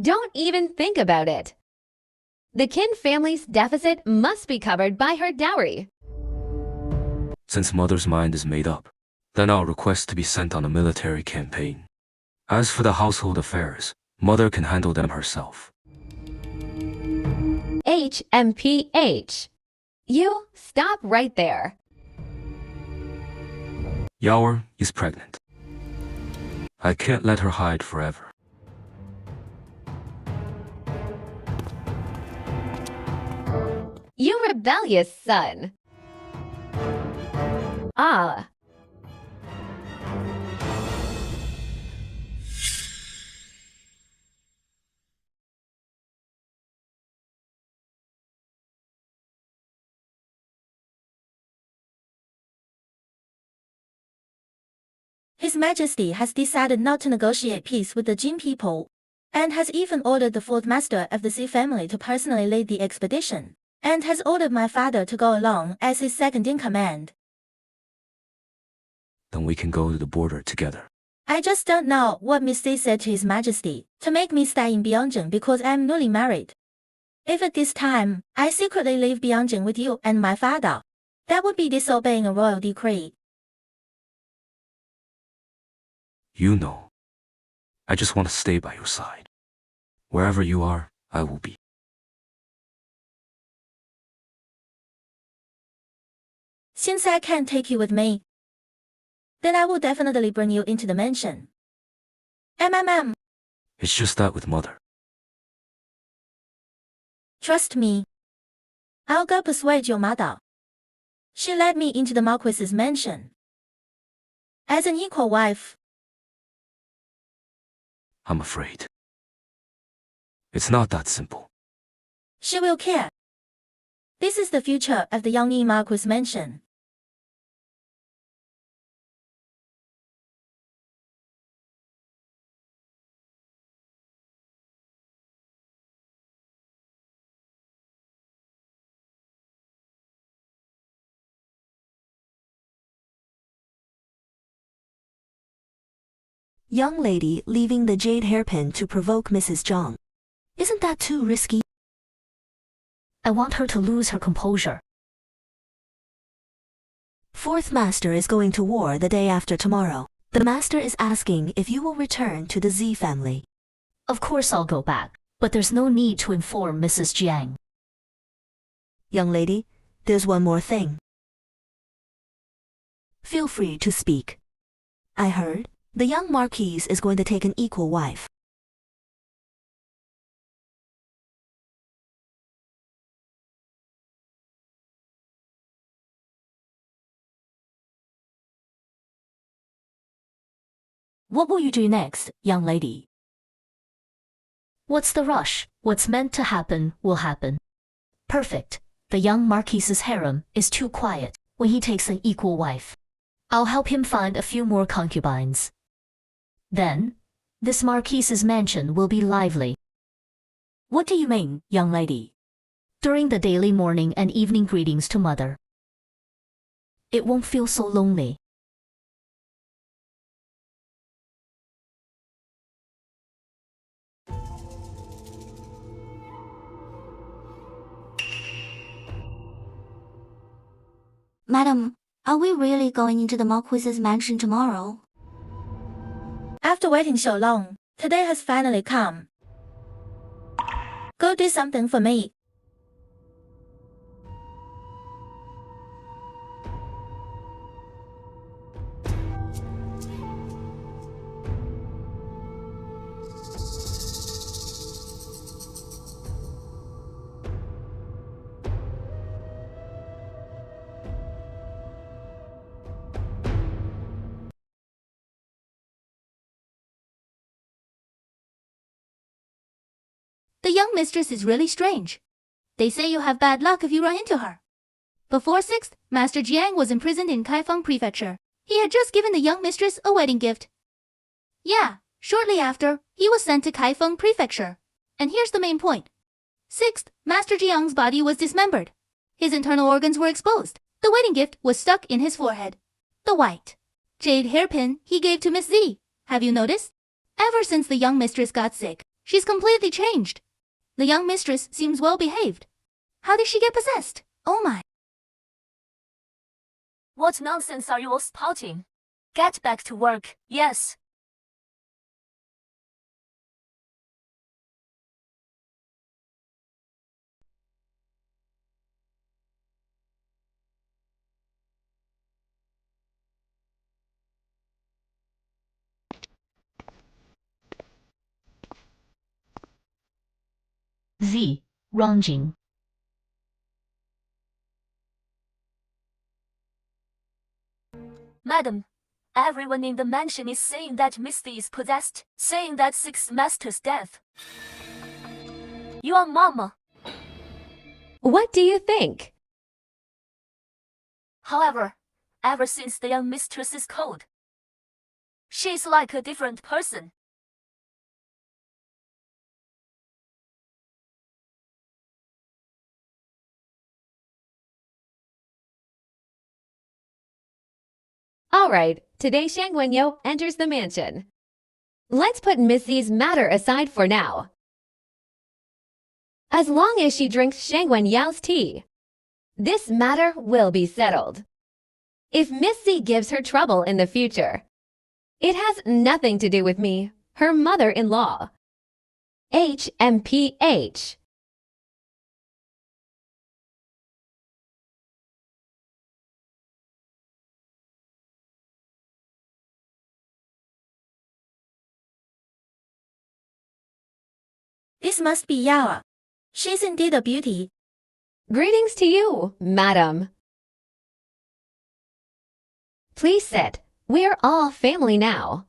Don't even think about it. The Qin family's deficit must be covered by her dowry. Since Mother's mind is made up, then I'll request to be sent on a military campaign. As for the household affairs, Mother can handle them herself. HMPH. You stop right there. Yao is pregnant. I can't let her hide forever. You rebellious son. Ah. His Majesty has decided not to negotiate peace with the Jin people, and has even ordered the fourth master of the Xi family to personally lead the expedition, and has ordered my father to go along as his second-in-command. Then we can go to the border together. I just don't know what Miss Xi said to His Majesty to make me stay in Bianjing because I'm newly married. If at this time I secretly leave Bianjing with you and my father, that would be disobeying a royal decree. You know, I just want to stay by your side. Wherever you are, I will be. Since I can't take you with me, then I will definitely bring you into the mansion. It's just that with Mother, Trust me. I'll go persuade your mother. She led me into the Marquis's mansion. As an equal wife. I'm afraid. It's not that simple. She will care. This is the future of the Yangyi Marquis mansion. Young lady leaving the jade hairpin to provoke Mrs. Zhang. Isn't that too risky? I want her to lose her composure. Fourth master is going to war the day after tomorrow. The master is asking if you will return to the Z family. Of course I'll go back, but there's no need to inform Mrs. Jiang. Young lady, there's one more thing. Feel free to speak. I heard the young Marquise is going to take an equal wife. What will you do next, young lady? What's the rush? What's meant to happen will happen. Perfect. The young Marquise's harem is too quiet when he takes an equal wife. I'll help him find a few more concubines. Then, this Marquise's mansion will be lively. What do you mean, young lady? During the daily morning and evening greetings to mother. It won't feel so lonely. Madam, are we really going into the Marquis's mansion tomorrow? After waiting so long, today has finally come. Go do something for me. The young mistress is really strange. They say you have bad luck if you run into her. Before 6th, Master Jiang was imprisoned in Kaifeng Prefecture. He had just given the young mistress a wedding gift. Yeah, shortly after, he was sent to Kaifeng Prefecture. And here's the main point. 6th, Master Jiang's body was dismembered. His internal organs were exposed. The wedding gift was stuck in his forehead. The white jade hairpin he gave to Miss Z. Have you noticed? Ever since the young mistress got sick, she's completely changed. The young mistress seems well behaved. How did she get possessed? Oh my. What nonsense are you all spouting? Get back to work, yes. Z. Rangjing. Madam, everyone in the mansion is saying that Misty is possessed, saying that 6th Master's death. Your mama. What do you think? However, ever since the young mistress is cold, she's like a different person. All right, today Shang Wenyo enters the mansion. Let's put Missy's matter aside for now. As long as she drinks Shang Wenyao's tea, this matter will be settled. If Missy gives her trouble in the future, it has nothing to do with me, her mother-in-law. HMPH. This must be Yao. She's indeed a beauty. Greetings to you, madam. Please sit. We're all family now.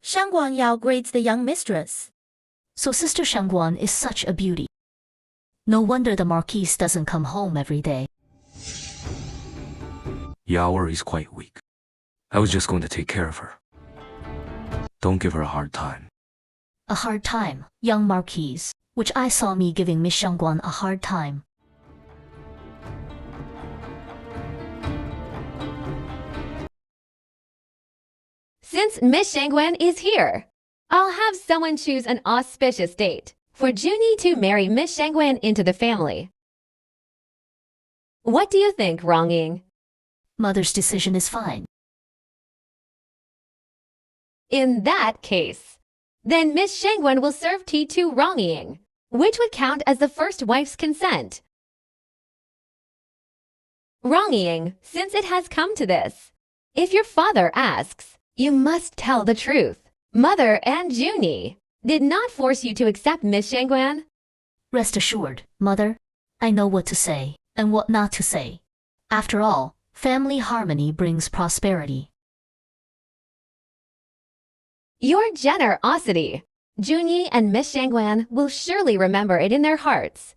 Shangguan Yao greets the young mistress. So Sister Shangguan is such a beauty. No wonder the Marquise doesn't come home every day. Yao is quite weak. I was just going to take care of her. Don't give her a hard time. A hard time, young Marquise, which I saw me giving Miss Shangguan a hard time. Since Miss Shangguan is here, I'll have someone choose an auspicious date for Junie to marry Miss Shangguan into the family. What do you think, Rong-ying? Mother's decision is fine. In that case, then Miss Shangguan will serve tea to Rong-ying, which would count as the first wife's consent. Rong-ying, since it has come to this, if your father asks, you must tell the truth. Mother and Junie did not force you to accept Miss Shangguan. Rest assured, Mother, I know what to say and what not to say. After all, family harmony brings prosperity. Your generosity. Junie and Miss Shangguan will surely remember it in their hearts.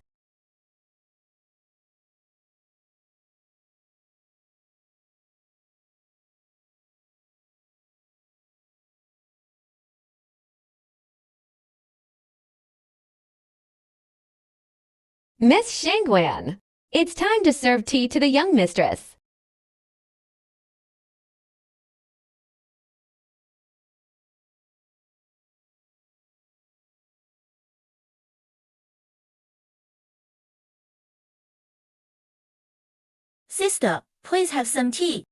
Miss Shangguan, it's time to serve tea to the young mistress. Sister, please have some tea.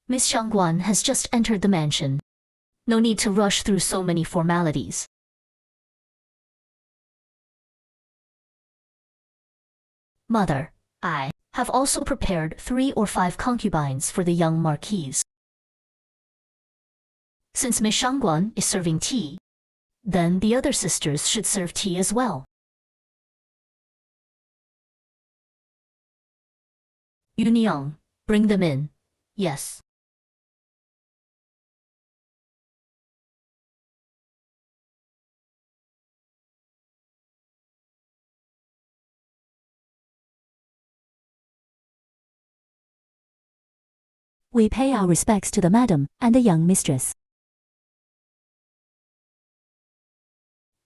Miss Shangguan has just entered the mansion. No need to rush through so many formalities. Mother, I have also prepared 3 or 5 concubines for the young Marquise. Since Miss Shangguan is serving tea, then the other sisters should serve tea as well. Yuniang, bring them in. Yes. We pay our respects to the madam and the young mistress.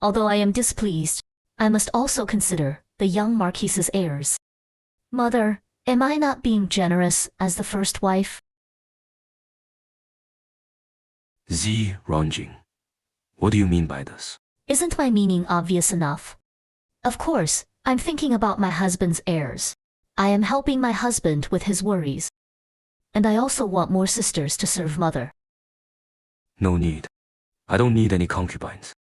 Although I am displeased, I must also consider the young Marquise's heirs. Mother, am I not being generous as the first wife? Z Rongjing, what do you mean by this? Isn't my meaning obvious enough? Of course, I'm thinking about my husband's heirs. I am helping my husband with his worries. And I also want more sisters to serve Mother. No need. I don't need any concubines.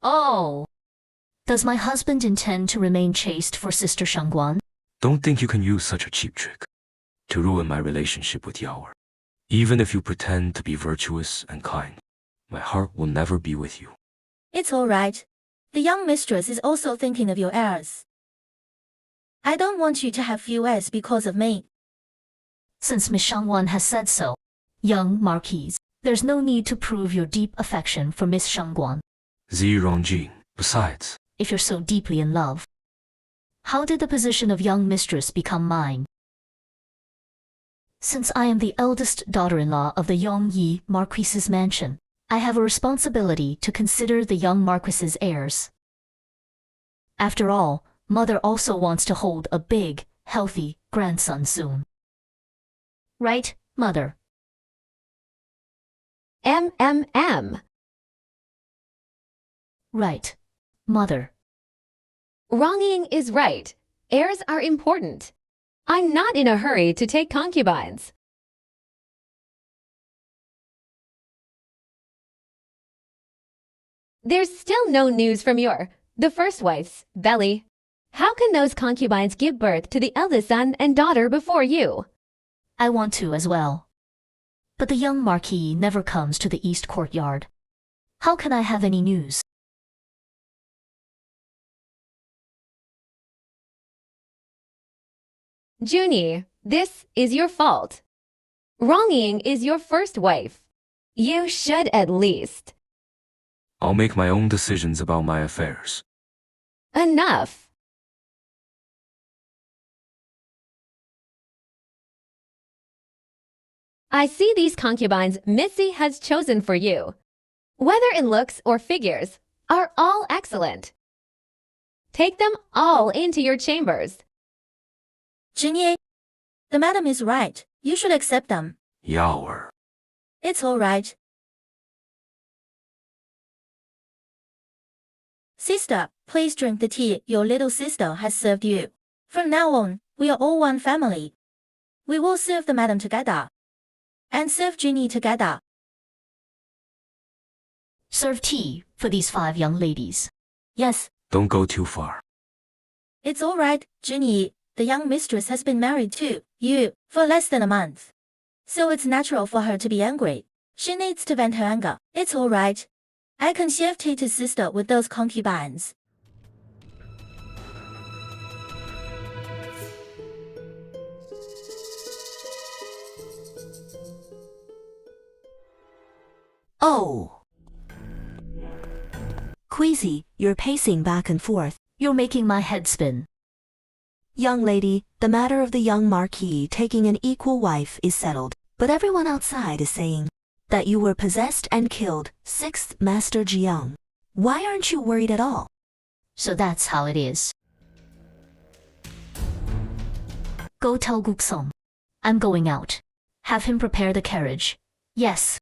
Oh! Does my husband intend to remain chaste for Sister Shangguan? Don't think you can use such a cheap trick to ruin my relationship with Yao. Even if you pretend to be virtuous and kind, my heart will never be with you. It's all right. The young mistress is also thinking of your heirs. I don't want you to have few heirs because of me. Since Miss Shangguan has said so, young Marquise, there's no need to prove your deep affection for Miss Shangguan. Z Rongjing, besides, if you're so deeply in love, how did the position of young mistress become mine? Since I am the eldest daughter-in-law of the Yongyi Marquise's mansion, I have a responsibility to consider the young Marquis's heirs. After all, Mother also wants to hold a big, healthy grandson soon. Right, Mother? Right, Mother. Rong-ying is right. Heirs are important. I'm not in a hurry to take concubines. There's still no news from the first wife's belly. How can those concubines give birth to the eldest son and daughter before you? I want to as well. But the young Marquis never comes to the East Courtyard. How can I have any news? Junie, this is your fault. Wronging is your first wife. You should at least. I'll make my own decisions about my affairs. Enough. I see these concubines Missy has chosen for you, whether in looks or figures, are all excellent. Take them all into your chambers. Junie, the madam is right. You should accept them. Yawer. It's all right. Sister, please drink the tea your little sister has served you. From now on, we are all one family. We will serve the madam together. And serve Junie together. Serve tea for these 5 young ladies. Yes. Don't go too far. It's all right, Junie. The young mistress has been married to you for less than a month. So it's natural for her to be angry. She needs to vent her anger. It's all right. I can serve tea to sister with those concubines. Oh. Queasy, you're pacing back and forth. You're making my head spin. Young lady, the matter of the young Marquis taking an equal wife is settled, but everyone outside is saying that you were possessed and killed, 6th Master Jiang. Why aren't you worried at all? So that's how it is. Go tell Guksong. I'm going out. Have him prepare the carriage. Yes.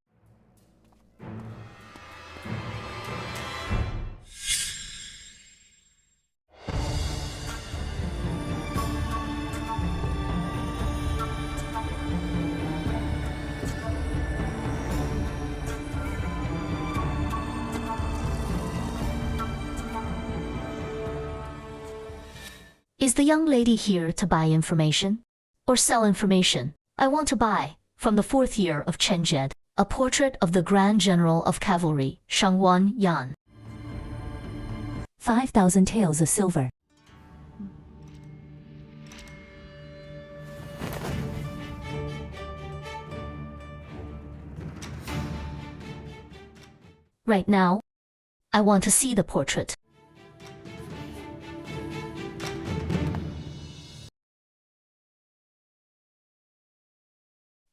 Is the young lady here to buy information? Or sell information? I want to buy, from the 4th year of Chen Jed, a portrait of the Grand General of Cavalry, Shangwan Yan. 5,000 taels of silver. Right now, I want to see the portrait.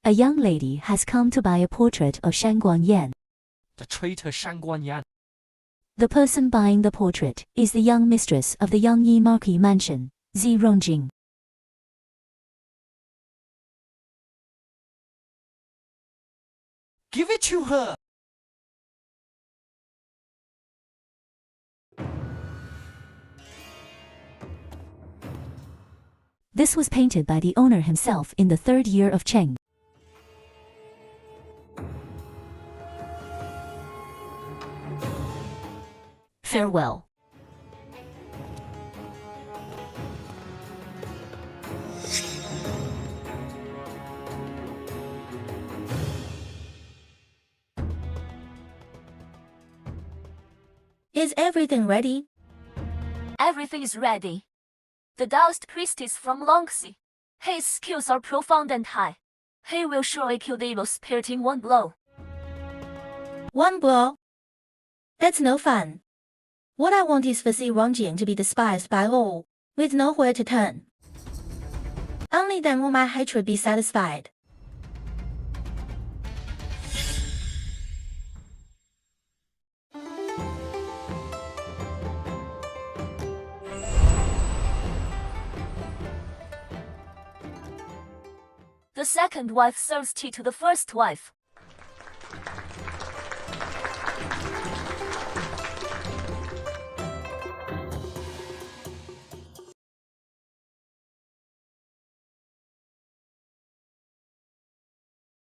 A young lady has come to buy a portrait of Shangguan Yan. The traitor Shangguan Yan. The person buying the portrait is the young mistress of the Yangyi Marquis mansion, Zi Rongjing. Give it to her! This was painted by the owner himself in the 3rd year of Cheng. Farewell. Is everything ready? Everything is ready. The Taoist priest is from Longxi. His skills are profound and high. He will surely kill the evil spirit in one blow. One blow? That's no fun. What I want is for Zi Rongjing to be despised by all, with nowhere to turn. Only then will my hatred be satisfied. The second wife serves tea to the first wife.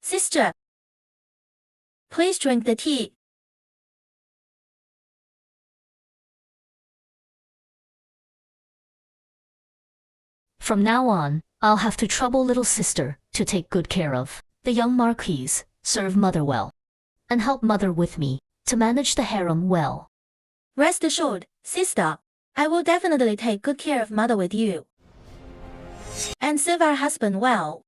Sister, please drink the tea. From now on, I'll have to trouble little sister to take good care of the young Marquise, serve mother well, and help mother with me to manage the harem well. Rest assured, sister, I will definitely take good care of mother with you. And serve our husband well.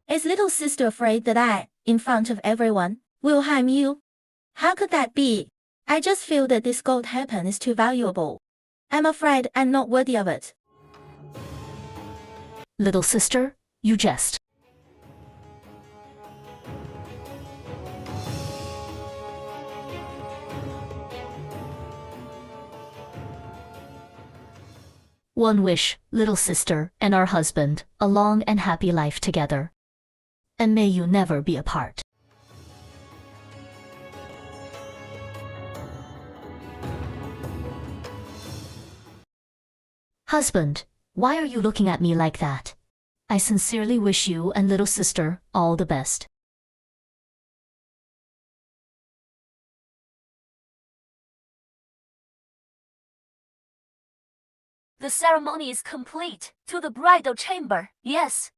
Is little sister afraid that I, in front of everyone, will harm you? How could that be? I just feel that this gold hairpin is too valuable. I'm afraid I'm not worthy of it. Little sister, you jest. One wish, little sister, and our husband, a long and happy life together. And may you never be apart. Husband, why are you looking at me like that? I sincerely wish you and little sister all the best. The ceremony is complete. To the bridal chamber, yes.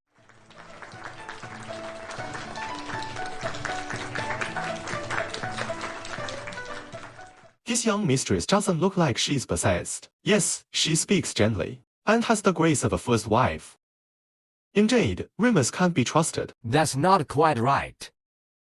His young mistress doesn't look like she's possessed. Yes, she speaks gently, and has the grace of a first wife. Indeed, Remus can't be trusted. That's not quite right.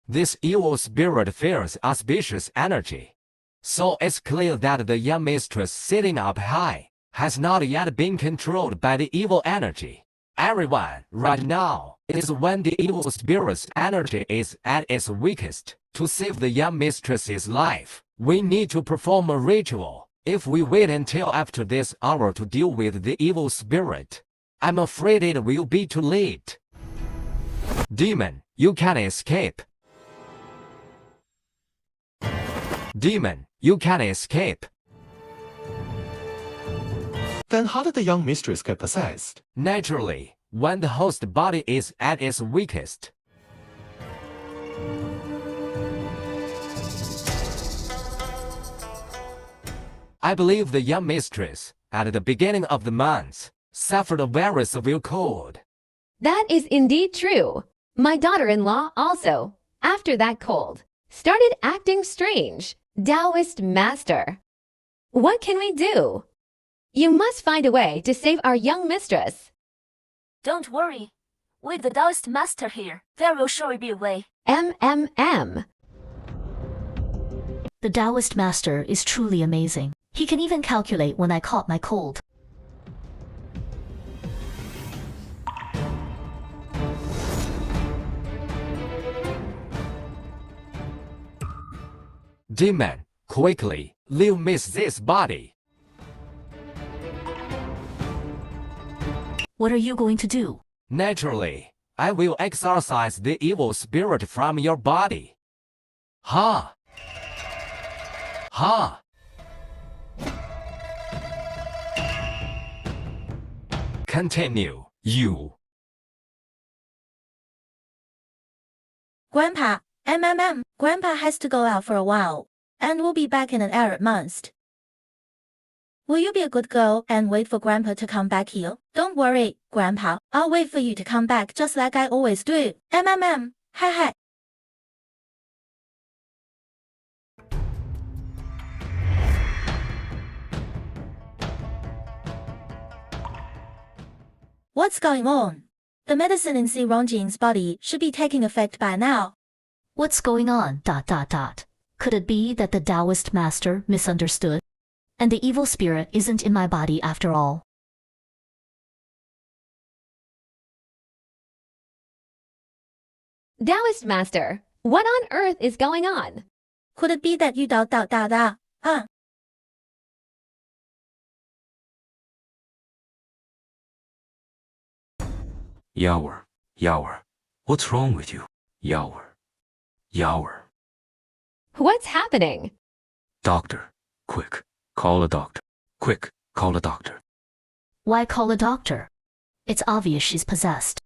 This evil spirit fears auspicious energy. So it's clear that the young mistress sitting up high has not yet been controlled by the evil energy. Everyone, right now, is when the evil spirit's energy is at its weakest. To save the young mistress's life, we need to perform a ritual. If we wait until after this hour to deal with the evil spirit, I'm afraid it will be too late. Demon, you can't escape. Demon, you can't escape. Then how did the young mistress get possessed? Naturally, when the host body is at its weakest. I believe the young mistress, at the beginning of the month, suffered a very severe cold. That is indeed true. My daughter-in-law also, after that cold, started acting strange. Taoist master. What can we do? You must find a way to save our young mistress. Don't worry. With the Taoist master here, there will surely be a way. The Taoist master is truly amazing. He can even calculate when I caught my cold. Demon, quickly, leave Miss this body. What are you going to do? Naturally, I will exorcise the evil spirit from your body. Ha! Ha! Continue, you. Grandpa, Grandpa has to go out for a while, and will be back in an Arab month. Will you be a good girl and wait for Grandpa to come back here? Don't worry, Grandpa, I'll wait for you to come back just like I always do. Hi. What's going on? The medicine in Si Rongjing's body should be taking effect by now. What's going on? Could it be that the Taoist master misunderstood? And the evil spirit isn't in my body after all? Taoist master, what on earth is going on? Could it be that you Yawer, what's wrong with you? Yawer. What's happening? Doctor, quick, call a doctor. Quick, call a doctor. Why call a doctor? It's obvious she's possessed.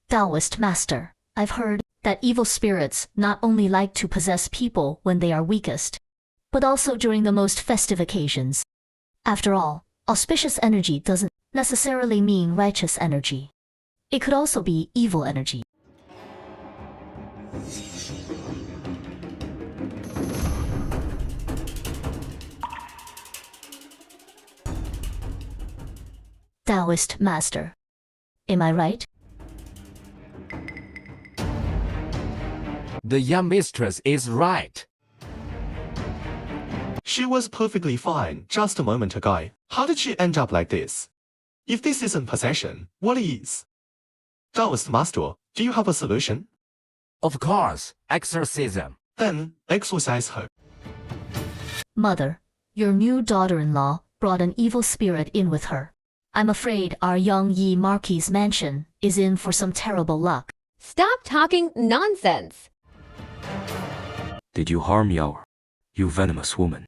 Taoist master, I've heard that evil spirits not only like to possess people when they are weakest, but also during the most festive occasions. After all, auspicious energy doesn't necessarily mean righteous energy. It could also be evil energy. Taoist Master. Am I right? The young mistress is right. She was perfectly fine just a moment ago. How did she end up like this? If this isn't possession, what is? Taoist Master, do you have a solution? Of course, exorcism. Then, exorcise her. Mother, your new daughter-in-law brought an evil spirit in with her. I'm afraid our young Yi Marquis' mansion is in for some terrible luck. Stop talking nonsense. Did you harm Yaoer, you venomous woman?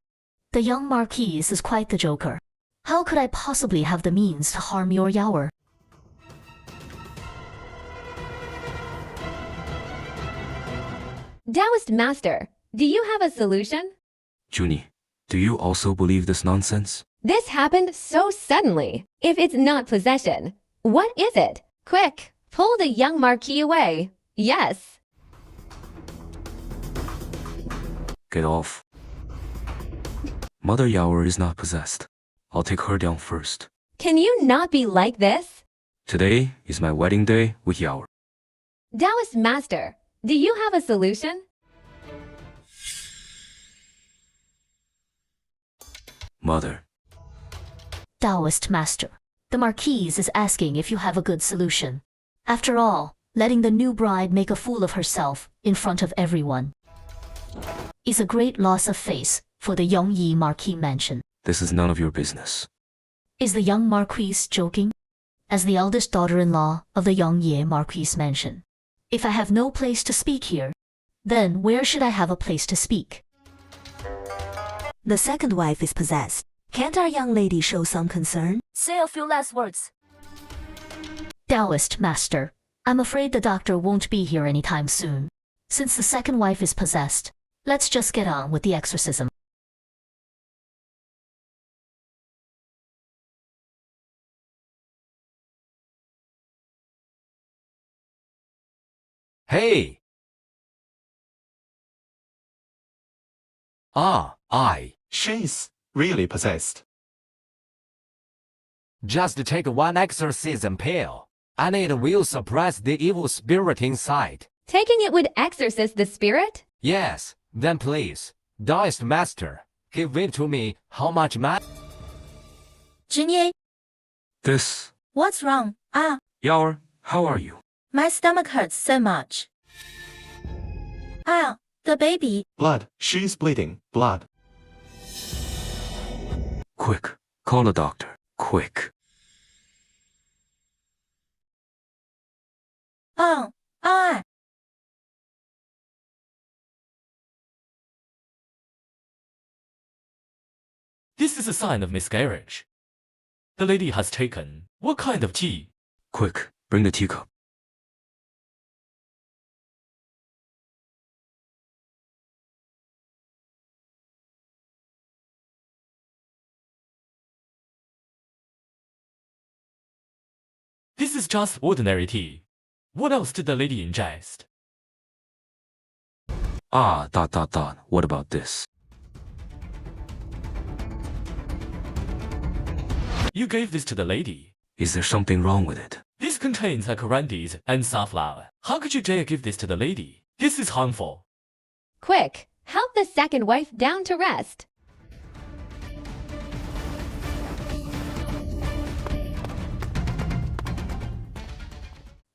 The young Marquis is quite the joker. How could I possibly have the means to harm your Yaoer? Taoist Master, do you have a solution? Junie, do you also believe this nonsense? This happened so suddenly. If it's not possession, what is it? Quick, pull the young Marquis away. Yes. Get off. Mother Yaoer is not possessed. I'll take her down first. Can you not be like this? Today is my wedding day with Yaoer. Taoist Master, do you have a solution? Mother. Taoist Master, the Marquis is asking if you have a good solution. After all, letting the new bride make a fool of herself in front of everyone is a great loss of face for the young Yi Marquis mansion. This is none of your business. Is the young Marquis joking? As the eldest daughter-in-law of the young Yi Marquis mansion, if I have no place to speak here, then where should I have a place to speak? The second wife is possessed. Can't our young lady show some concern? Say a few last words. Taoist Master, I'm afraid the doctor won't be here anytime soon. Since the second wife is possessed, let's just get on with the exorcism. Hey! She's really possessed. Just take one exorcism pill, and it will suppress the evil spirit inside. Taking it would exorcise the spirit? Yes, then please, Taoist Master, give it to me. How much Junie, This. what's wrong? Yaoer, how are you? My stomach hurts so much. The baby. Blood. She's bleeding. Blood. Quick, call a doctor. Quick. This is a sign of miscarriage. The lady has taken what kind of tea? Quick, bring the teacup. This is just ordinary tea. What else did the lady ingest? What about this? You gave this to the lady. Is there something wrong with it? This contains acarandis and safflower. How could you dare give this to the lady? This is harmful. Quick, help the second wife down to rest.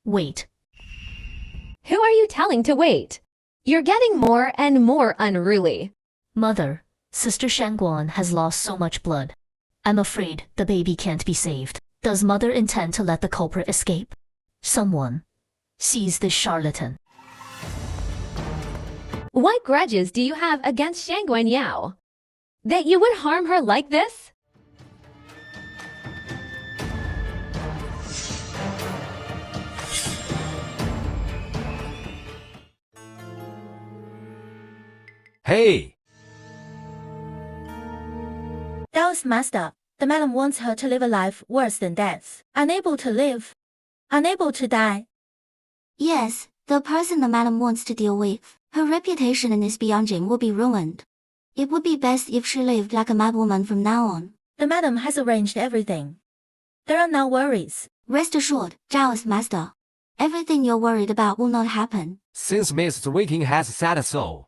Wait. Who are you telling to wait? You're getting more and more unruly. Mother, Sister Shangguan has lost so much blood. I'm afraid the baby can't be saved. Does Mother intend to let the culprit escape? Someone seize this charlatan. What grudges do you have against Shangguan Yao? That you would harm her like this? Hey! Dallas Master, the madam wants her to live a life worse than death. Unable to live. Unable to die. Yes, the person the madam wants to deal with, her reputation in this Beijing will be ruined. It would be best if she lived like a madwoman from now on. The madam has arranged everything. There are no worries. Rest assured, Dallas Master. Everything you're worried about will not happen. Since Miss Waking has said so,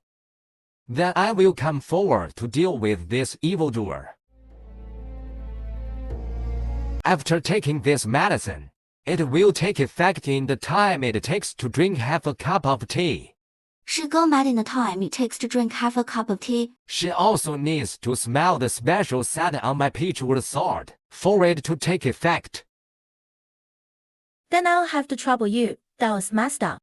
then I will come forward to deal with this evildoer. After taking this medicine, it will take effect in the time it takes to drink half a cup of tea. She go mad in the time it takes to drink half a cup of tea. She also needs to smell the special scent on my peachwood sword for it to take effect. Then I'll have to trouble you, Dallas Master.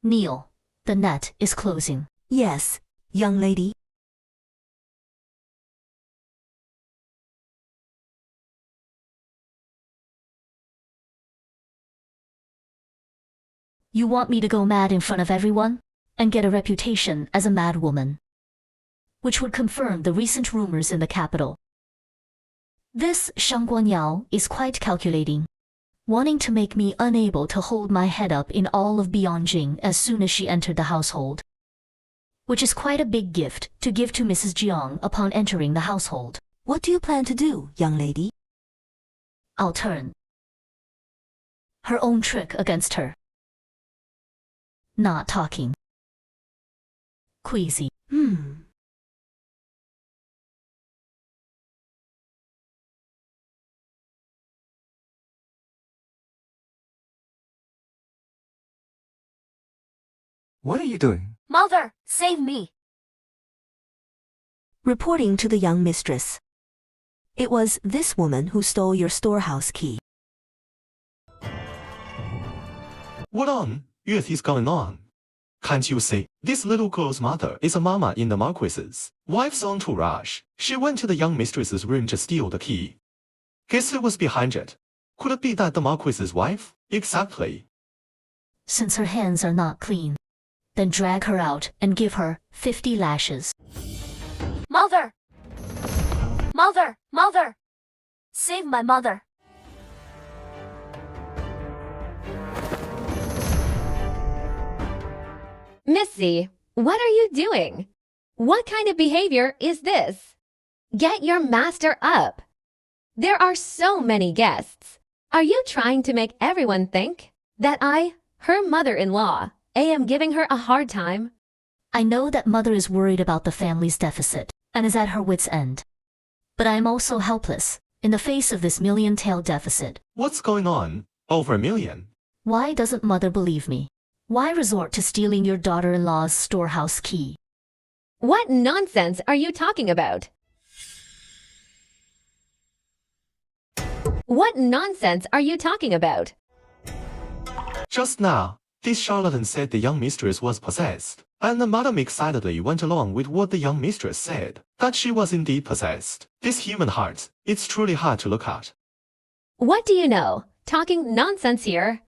Neil, the net is closing. Yes, young lady. You want me to go mad in front of everyone? And get a reputation as a mad woman? Which would confirm the recent rumors in the capital. This Shang Guanyao is quite calculating, wanting to make me unable to hold my head up in all of Beijing as soon as she entered the household. Which is quite a big gift to give to Mrs. Jiang upon entering the household. What do you plan to do, young lady? I'll turn her own trick against her. Not talking. Queasy. What are you doing? Mother, save me. Reporting to the young mistress. It was this woman who stole your storehouse key. What on earth is going on? Can't you see? This little girl's mother is a mama in the Marquis's wife's entourage. She went to the young mistress's room to steal the key. Guess who was behind it? Could it be that the Marquis's wife? Exactly. Since her hands are not clean, then drag her out and give her 50 lashes. Mother! Mother! Mother! Save my mother! Missy, what are you doing? What kind of behavior is this? Get your master up. There are so many guests. Are you trying to make everyone think that I, her mother-in-law, am giving her a hard time? I know that mother is worried about the family's deficit and is at her wit's end. But I am also helpless in the face of this million-tailed deficit. What's going on? Over $1 million. Why doesn't mother believe me? Why resort to stealing your daughter-in-law's storehouse key? What nonsense are you talking about? What nonsense are you talking about? Just now, this charlatan said the young mistress was possessed, and the madam excitedly went along with what the young mistress said, that she was indeed possessed. This human heart, it's truly hard to look at. What do you know? Talking nonsense here.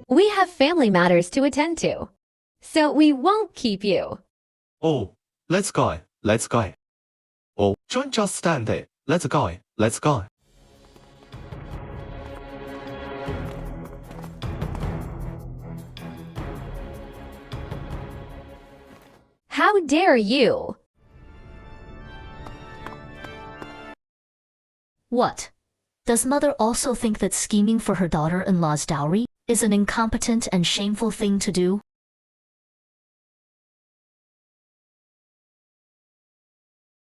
We have family matters to attend to, so we won't keep you. Oh, let's go, let's go. Oh, don't just stand there, let's go, let's go. How dare you? What? Does mother also think that scheming for her daughter-in-law's dowry is an incompetent and shameful thing to do?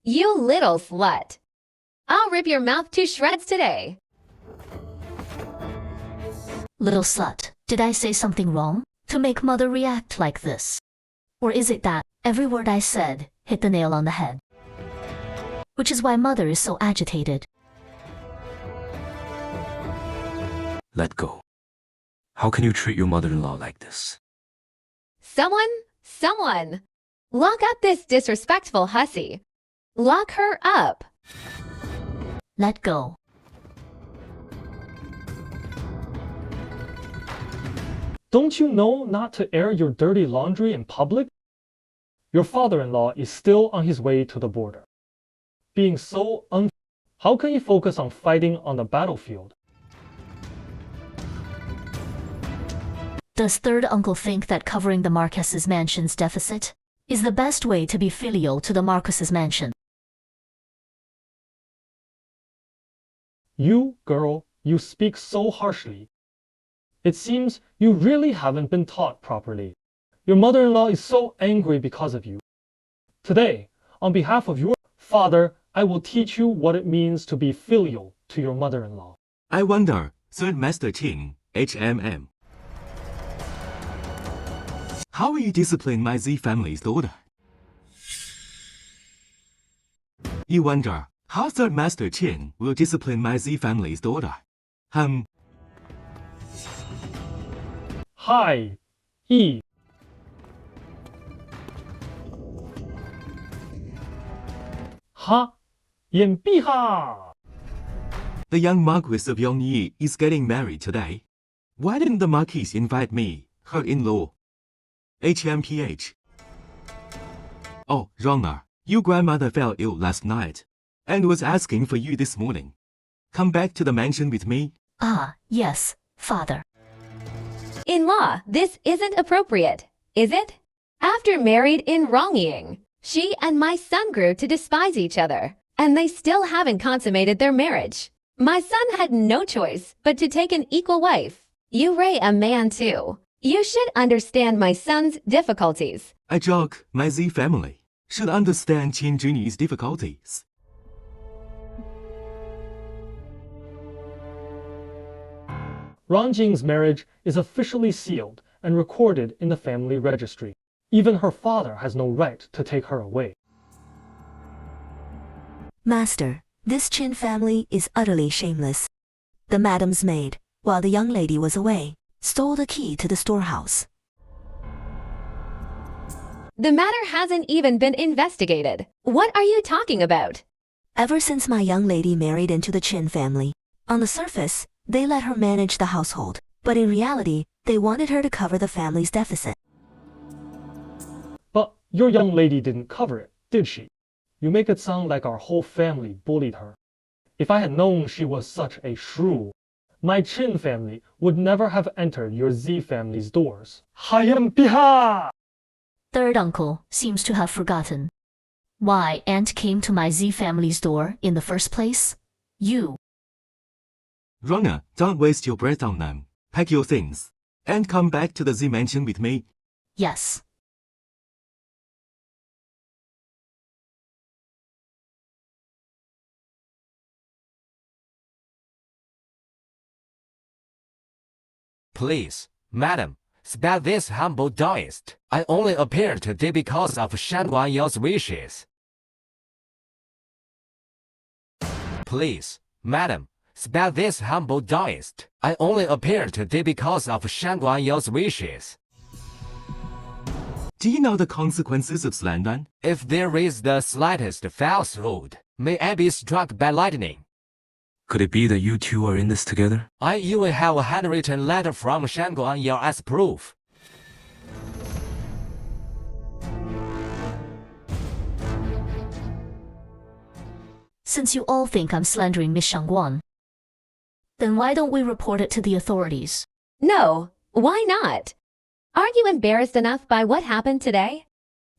You little slut. I'll rip your mouth to shreds today. Little slut, did I say something wrong to make mother react like this? Or is it that every word I said hit the nail on the head? Which is why mother is so agitated. Let go. How can you treat your mother-in-law like this? Someone! Lock up this disrespectful hussy. Lock her up. Let go. Don't you know not to air your dirty laundry in public? Your father-in-law is still on his way to the border. Being so how can you focus on fighting on the battlefield? Does third uncle think that covering the Marques's mansion's deficit is the best way to be filial to the Marques's mansion? You, girl, you speak so harshly. It seems you really haven't been taught properly. Your mother-in-law is so angry because of you. Today, on behalf of your father, I will teach you what it means to be filial to your mother-in-law. I wonder, Third Master Qing, HMM. How will you discipline my Z family's daughter? You wonder, how Third Master Qing will discipline my Z family's daughter? Hi, E. Ha, Yen Biha. The young Marquis of Yongyi is getting married today. Why didn't the Marquis invite me, her in-law? HMPH. Oh, Rona, your grandmother fell ill last night and was asking for you this morning. Come back to the mansion with me. Ah, yes, father. In-law, this isn't appropriate, is it? After married in wronging, she and my son grew to despise each other, and they still haven't consummated their marriage. My son had no choice but to take an equal wife. You Ray a man too. You should understand my son's difficulties. I joke, my Z family should understand Qin Junyi's difficulties. Ranjing's marriage is officially sealed and recorded in the family registry. Even her father has no right to take her away. Master, this Qin family is utterly shameless. The madam's maid, while the young lady was away, stole the key to the storehouse. The matter hasn't even been investigated. What are you talking about? Ever since my young lady married into the Qin family, on the surface, they let her manage the household, but in reality, they wanted her to cover the family's deficit. But your young lady didn't cover it, did she? You make it sound like our whole family bullied her. If I had known she was such a shrew, my Qin family would never have entered your Z family's doors. Hayam Piha! Third uncle seems to have forgotten why aunt came to my Z family's door in the first place. You. Rona, don't waste your breath on them. Pack your things and come back to the Z mansion with me. Yes. Please, madam, spare this humble daoist. I only appeared today because of Shan Guanyou's wishes. Please, madam, spare this humble daoist. I only appeared today because of Shan Guanyou's wishes. Do you know the consequences of slander? If there is the slightest falsehood, may I be struck by lightning. Could it be that you two are in this together? I even have a handwritten letter from Shan Guanyou as proof. Since you all think I'm slandering Miss Shangguan, then why don't we report it to the authorities? No, why not? Aren't you embarrassed enough by what happened today?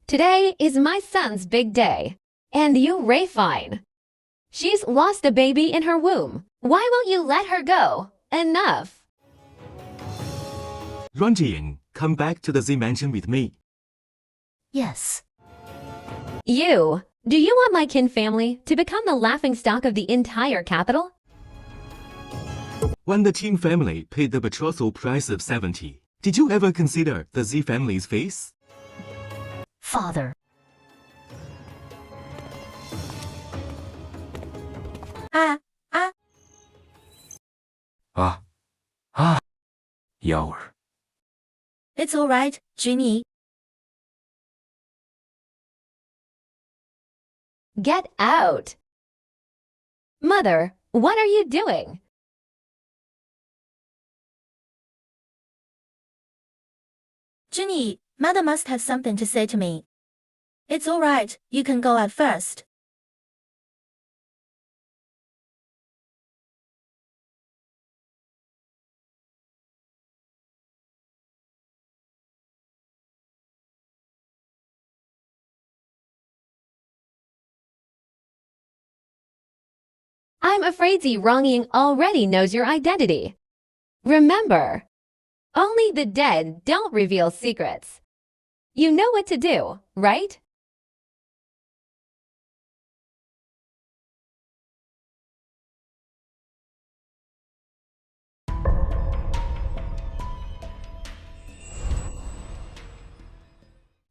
Today is my son's big day, and you Ray fine. She's lost a baby in her womb. Why won't you let her go? Enough. Ranjing, come back to the Z mansion with me. Yes. You, do you want my Qin family to become the laughingstock of the entire capital? When the Qin family paid the betrothal price of 70, did you ever consider the Z family's face? Father. 幺儿。 It's all right, Junie. Get out! Mother, what are you doing? Junie, Mother must have something to say to me. It's all right, you can go out first. I'm afraid Zi Rongying already knows your identity. Remember, only the dead don't reveal secrets. You know what to do, right?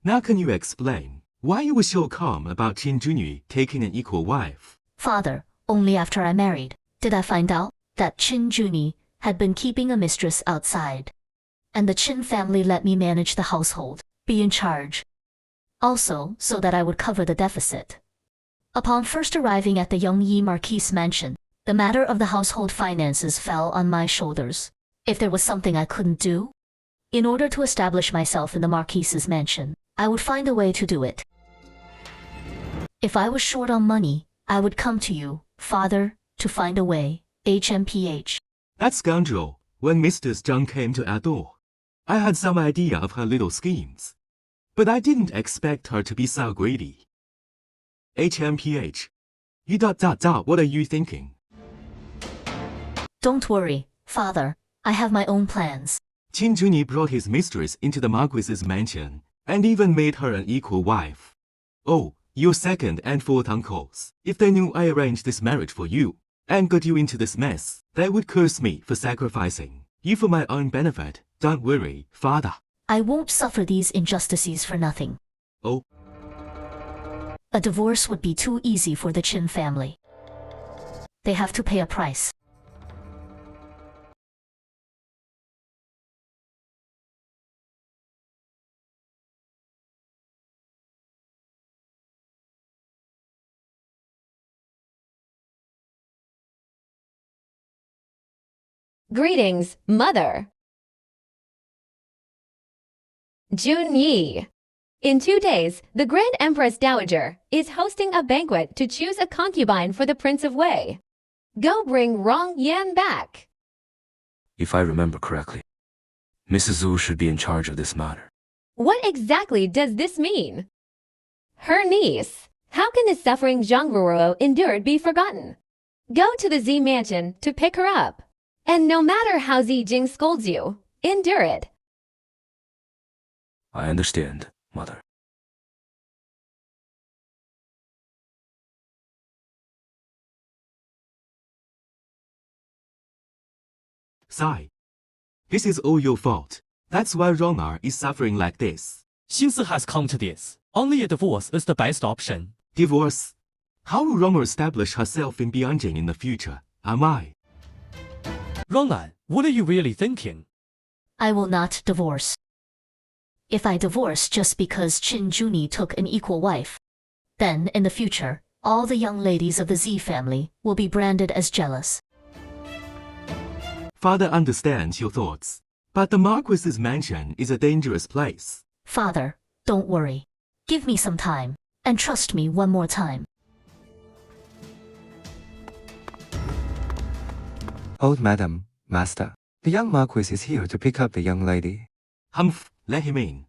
Now can you explain why you were so calm about Qin Junyi taking an equal wife? Father, only after I married did I find out that Qin Junyi had been keeping a mistress outside. And the Qin family let me manage the household, be in charge. Also, so that I would cover the deficit. Upon first arriving at the Yongyi Marquis mansion, the matter of the household finances fell on my shoulders. If there was something I couldn't do, in order to establish myself in the Marquis's mansion, I would find a way to do it. If I was short on money, I would come to you, Father, to find a way. HMPH. That scoundrel, when Mrs. Zhang came to our door, I had some idea of her little schemes. But I didn't expect her to be so greedy. HMPH. What are you thinking? Don't worry, Father, I have my own plans. Qin Junyi brought his mistress into the Marquis's mansion, and even made her an equal wife. Oh, your second and fourth uncles, if they knew I arranged this marriage for you, and got you into this mess, they would curse me for sacrificing you for my own benefit. Don't worry, Father. I won't suffer these injustices for nothing. Oh. A divorce would be too easy for the Qin family. They have to pay a price. Greetings, Mother. Junyi. In 2 days, the Grand Empress Dowager is hosting a banquet to choose a concubine for the Prince of Wei. Go bring Rong Yan back. If I remember correctly, Mrs. Zhu should be in charge of this matter. What exactly does this mean? Her niece. How can the suffering Zhang Ruo endured be forgotten? Go to the Z mansion to pick her up. And no matter how Zi Jing scolds you, endure it. I understand, Mother. Sai. This is all your fault. That's why Ronar is suffering like this. Xinsi has come to this. Only a divorce is the best option. Divorce? How will Ronar establish herself in Bianjing in the future? Am I? Rongnan, what are you really thinking? I will not divorce. If I divorce just because Qin Junyi took an equal wife, then in the future, all the young ladies of the Z family will be branded as jealous. Father understands your thoughts, but the Marquis's mansion is a dangerous place. Father, don't worry. Give me some time, and trust me one more time. Old Madam, Master, the young Marquis is here to pick up the young lady. Humph, let him in.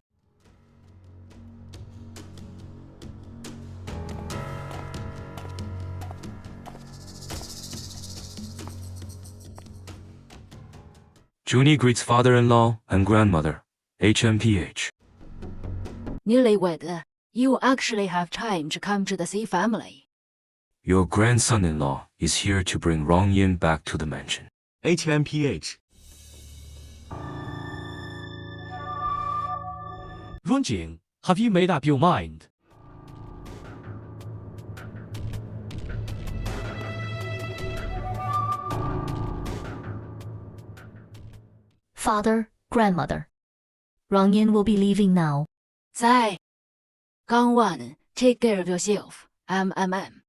Junie greets father-in-law and grandmother. HMPH. Newlywed, you actually have time to come to the Z family. Your grandson-in-law is here to bring Rong Yin back to the mansion. HMPH. Runjing, have you made up your mind? Father, Grandmother. Rongyan will be leaving now. 在。刚完 take care of yourself. Mm.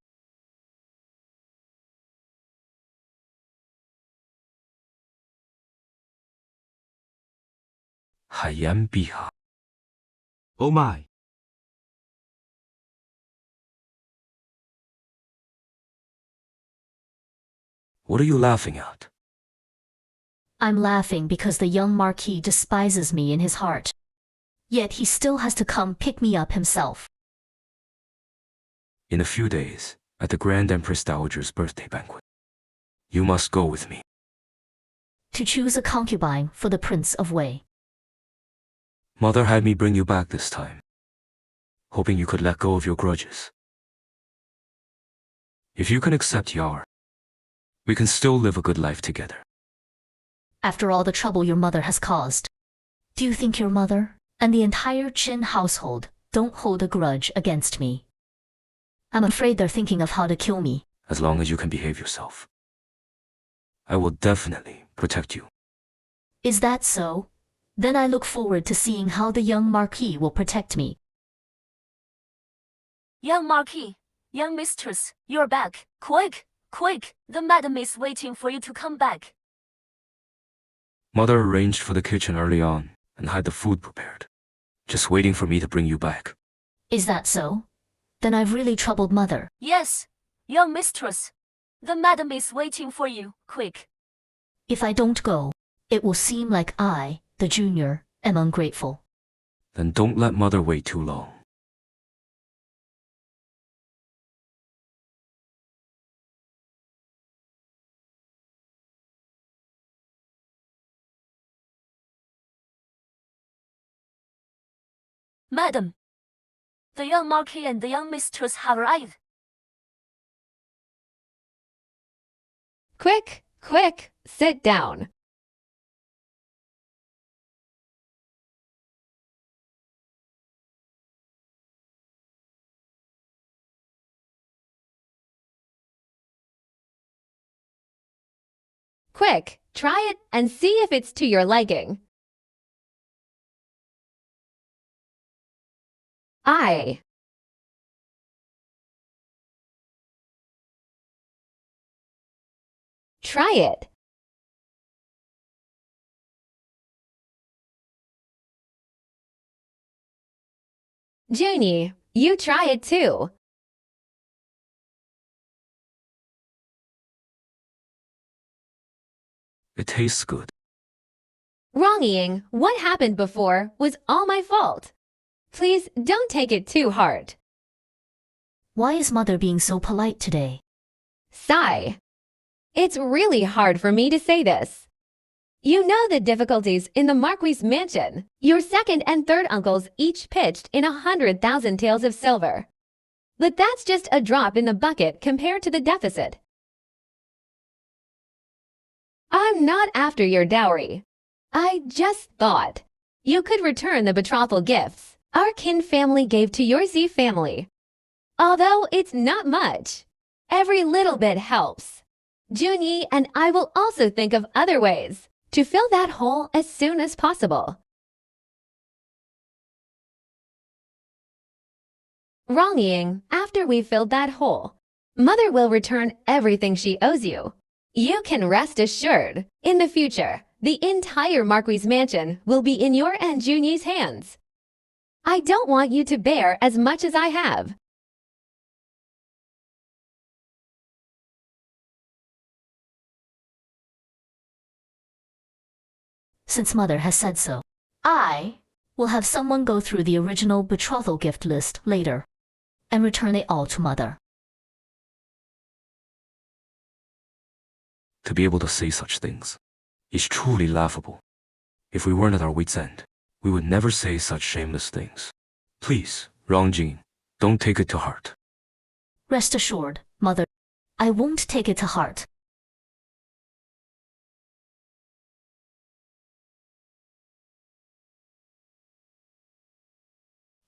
海盐陛下。 Oh my. What are you laughing at? I'm laughing because the young Marquis despises me in his heart. Yet he still has to come pick me up himself. In a few days, at the Grand Empress Dowager's birthday banquet. You must go with me. To choose a concubine for the Prince of Wei. Mother had me bring you back this time, hoping you could let go of your grudges. If you can accept Yar, we can still live a good life together. After all the trouble your mother has caused, do you think your mother and the entire Qin household don't hold a grudge against me? I'm afraid they're thinking of how to kill me. As long as you can behave yourself, I will definitely protect you. Is that so? Then I look forward to seeing how the young Marquis will protect me. Young Marquis, young mistress, you're back. Quick, quick, the madam is waiting for you to come back. Mother arranged for the kitchen early on and had the food prepared, just waiting for me to bring you back. Is that so? Then I've really troubled Mother. Yes, young mistress. The madam is waiting for you. Quick. If I don't go, it will seem like I, the junior, am ungrateful. Then don't let Mother wait too long. Madam, the young Marquis and the young mistress have arrived. Quick, quick, sit down. Quick, try it and see if it's to your liking. Try it. Junie, you try it too. It tastes good. Wronging, what happened before was all my fault. Please don't take it too hard. Why is Mother being so polite today? Sigh. It's really hard for me to say this. You know the difficulties in the Marquis' mansion. Your second and third uncles each pitched in 100,000 taels of silver. But that's just a drop in the bucket compared to the deficit. I'm not after your dowry. I just thought you could return the betrothal gifts our kin family gave to your Z family. Although it's not much, every little bit helps. Junie and I will also think of other ways to fill that hole as soon as possible. Wronging, after we've filled that hole, Mother will return everything she owes you. You can rest assured, in the future, the entire Marquis' mansion will be in your and Junie's hands. I don't want you to bear as much as I have. Since Mother has said so, I will have someone go through the original betrothal gift list later and return it all to Mother. To be able to say such things is truly laughable. If we weren't at our wits' end, we would never say such shameless things. Please, Rongjin, don't take it to heart. Rest assured, Mother, I won't take it to heart.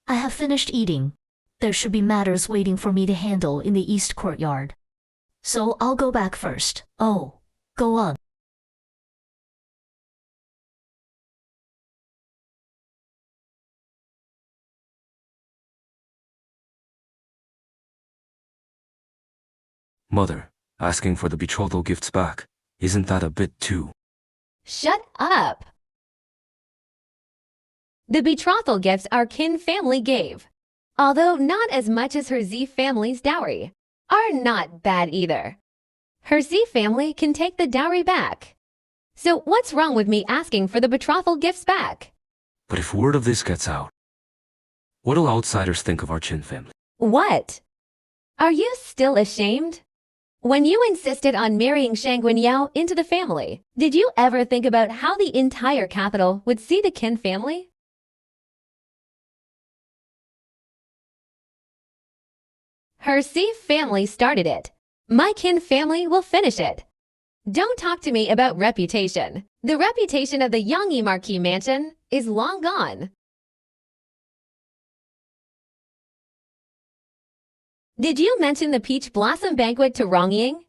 I have finished eating. There should be matters waiting for me to handle in the east courtyard. So I'll go back first. Oh, go on. Mother, asking for the betrothal gifts back, isn't that a bit too? Shut up! The betrothal gifts our kin family gave, although not as much as her Z family's dowry, are not bad either. Her Z family can take the dowry back. So what's wrong with me asking for the betrothal gifts back? But if word of this gets out, what'll outsiders think of our Chin family? What? Are you still ashamed? When you insisted on marrying Shangwen Yao into the family, did you ever think about how the entire capital would see the Qin family? Her C family started it. My Qin family will finish it. Don't talk to me about reputation. The reputation of the Yangyi Marquis mansion is long gone. Did you mention the Peach Blossom Banquet to Rong Ying?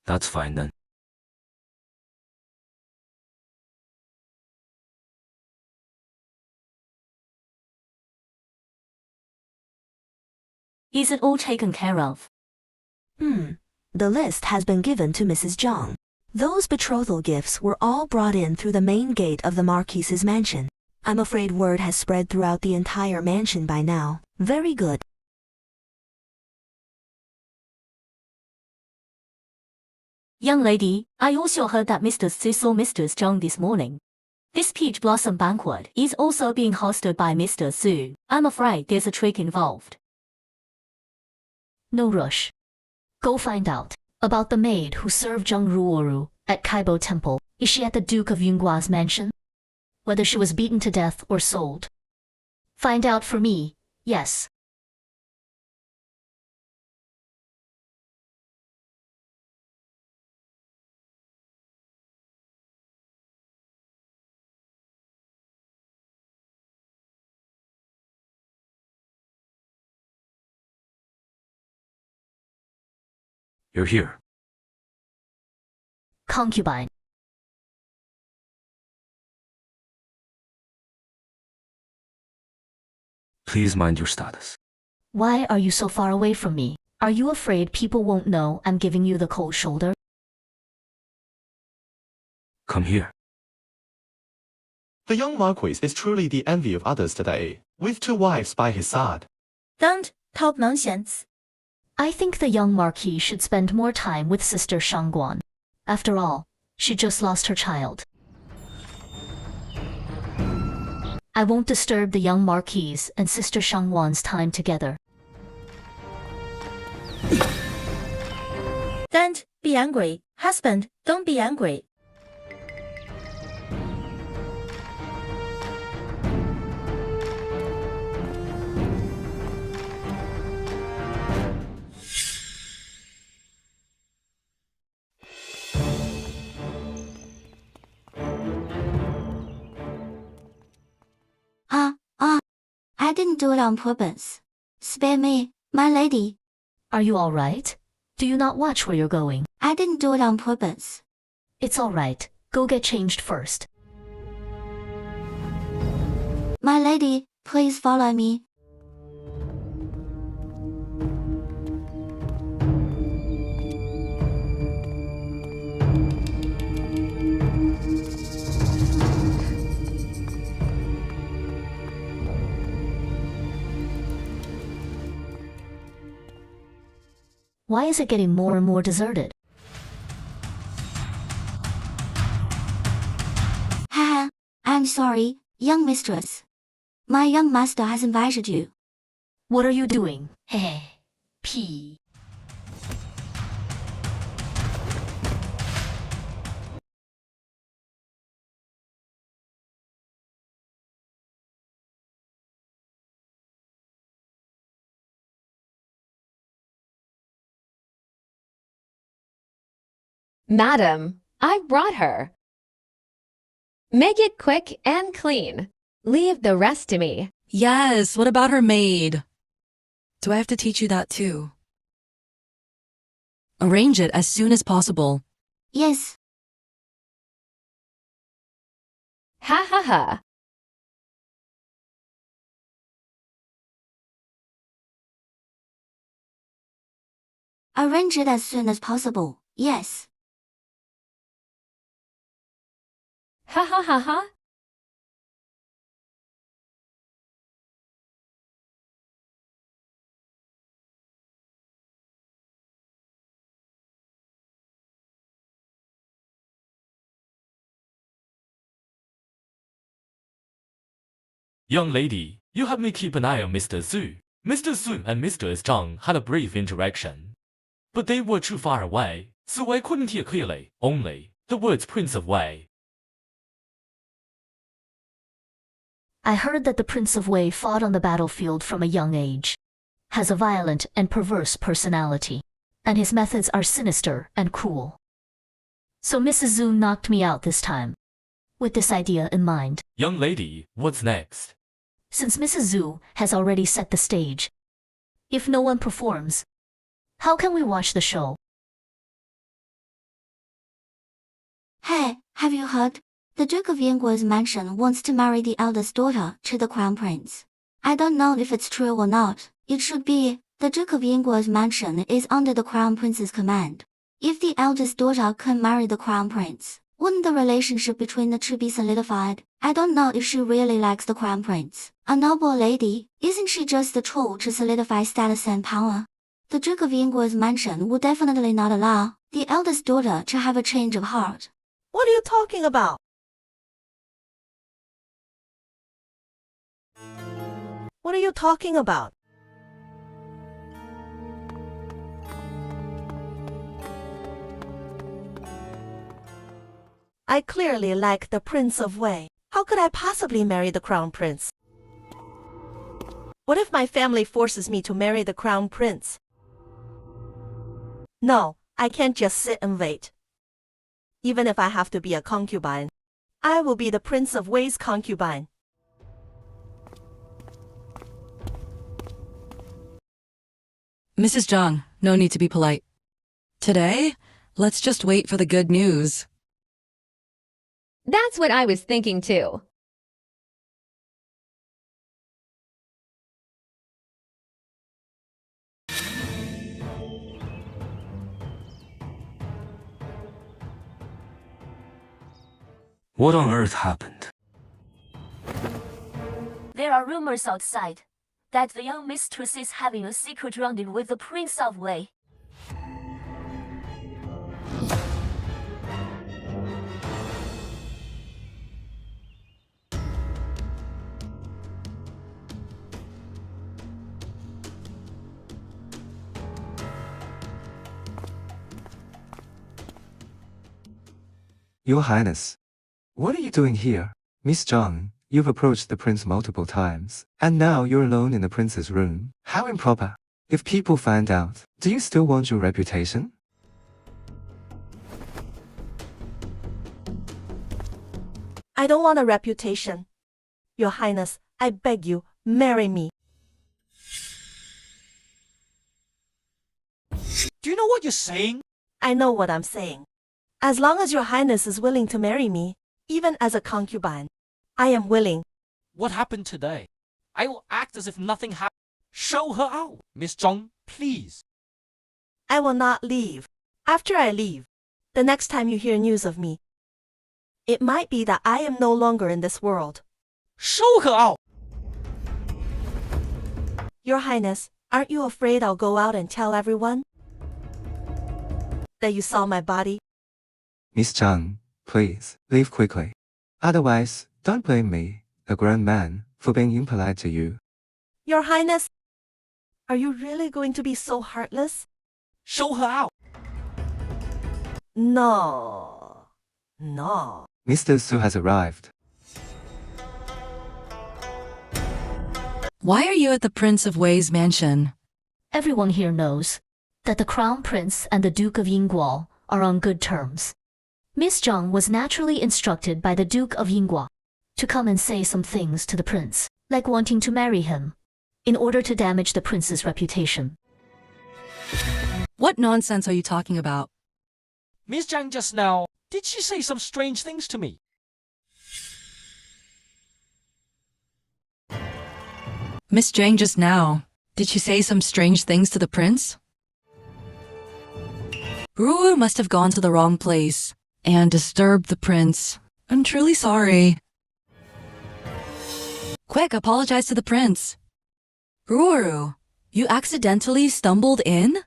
That's fine then. Is it all taken care of? The list has been given to Mrs. Zhang. Those betrothal gifts were all brought in through the main gate of the Marquis's mansion. I'm afraid word has spread throughout the entire mansion by now. Very good. Young lady, I also heard that Mr. Su saw Mr. Zhang this morning. This peach blossom banquet is also being hosted by Mr. Su. I'm afraid there's a trick involved. No rush. Go find out about the maid who served Zhang Ruoru at Kaibo Temple. Is she at the Duke of Yungua's mansion? Whether she was beaten to death or sold. Find out for me, yes. You're here. Concubine. Please mind your status. Why are you so far away from me? Are you afraid people won't know I'm giving you the cold shoulder? Come here. The young Marquis is truly the envy of others today, with 2 wives by his side. Don't talk nonsense. I think the young Marquis should spend more time with Sister Shangguan. After all, she just lost her child. I won't disturb the young Marquis and Sister Shangguan's time together. Don't be angry. Husband, don't be angry. I didn't do it on purpose. Spare me, my lady. Are you all right? Do you not watch where you're going? I didn't do it on purpose. It's all right. Go get changed first. My lady, please follow me. Why is it getting more and more deserted? Haha, I'm sorry, young mistress. My young master has invited you. What are you doing? Heh. P. Madam, I brought her. Make it quick and clean. Leave the rest to me. Yes, what about her maid? Do I have to teach you that too? Arrange it as soon as possible. Yes. Ha ha ha. Arrange it as soon as possible, yes. Ha ha ha ha. Young lady, you help me keep an eye on Mr. Zhu. Mr. Zhu and Mr. Zhang had a brief interaction, but they were too far away, so I couldn't hear clearly, only the words Prince of Wei. I heard that the Prince of Wei fought on the battlefield from a young age, has a violent and perverse personality, and his methods are sinister and cruel. So Mrs. Zhu knocked me out this time, with this idea in mind. Young lady, what's next? Since Mrs. Zhu has already set the stage, if no one performs, how can we watch the show? Hey, have you heard? The Duke of Yingguo's mansion wants to marry the eldest daughter to the crown prince. I don't know if it's true or not. It should be. The Duke of Yingguo's mansion is under the crown prince's command. If the eldest daughter can marry the crown prince, wouldn't the relationship between the two be solidified? I don't know if she really likes the crown prince. A noble lady, isn't she just the tool to solidify status and power? The Duke of Yingguo's mansion would definitely not allow the eldest daughter to have a change of heart. What are you talking about? What are you talking about? I clearly like the Prince of Wei. How could I possibly marry the Crown Prince? What if my family forces me to marry the Crown Prince? No, I can't just sit and wait. Even if I have to be a concubine, I will be the Prince of Wei's concubine. Mrs. Zhang, no need to be polite. Today, let's just wait for the good news. That's what I was thinking too. What on earth happened? There are rumors outside that the young mistress is having a secret rendezvous with the Prince of Wei. Your Highness, what are you doing here? Miss Zhang, you've approached the prince multiple times, and now you're alone in the prince's room. How improper. If people find out, do you still want your reputation? I don't want a reputation. Your Highness, I beg you, marry me. Do you know what you're saying? I know what I'm saying. As long as your Highness is willing to marry me, even as a concubine, I am willing. What happened today? I will act as if nothing happened. Show her out, Miss Zhang, please. I will not leave. After I leave, the next time you hear news of me, it might be that I am no longer in this world. Show her out! Your Highness, aren't you afraid I'll go out and tell everyone that you saw my body? Miss Zhang, please, leave quickly. Otherwise, don't blame me, a grown man, for being impolite to you. Your Highness, are you really going to be so heartless? Show her out! No. No. Mr. Su has arrived. Why are you at the Prince of Wei's mansion? Everyone here knows that the Crown Prince and the Duke of Yingguo are on good terms. Miss Zhang was naturally instructed by the Duke of Yingguo to come and say some things to the prince, like wanting to marry him, in order to damage the prince's reputation. What nonsense are you talking about? Miss Zhang just now, did she say some strange things to me? Miss Zhang just now, did she say some strange things to the prince? Ruru must have gone to the wrong place and disturbed the prince. I'm truly sorry. Quick, apologize to the prince. Ruru, you accidentally stumbled in?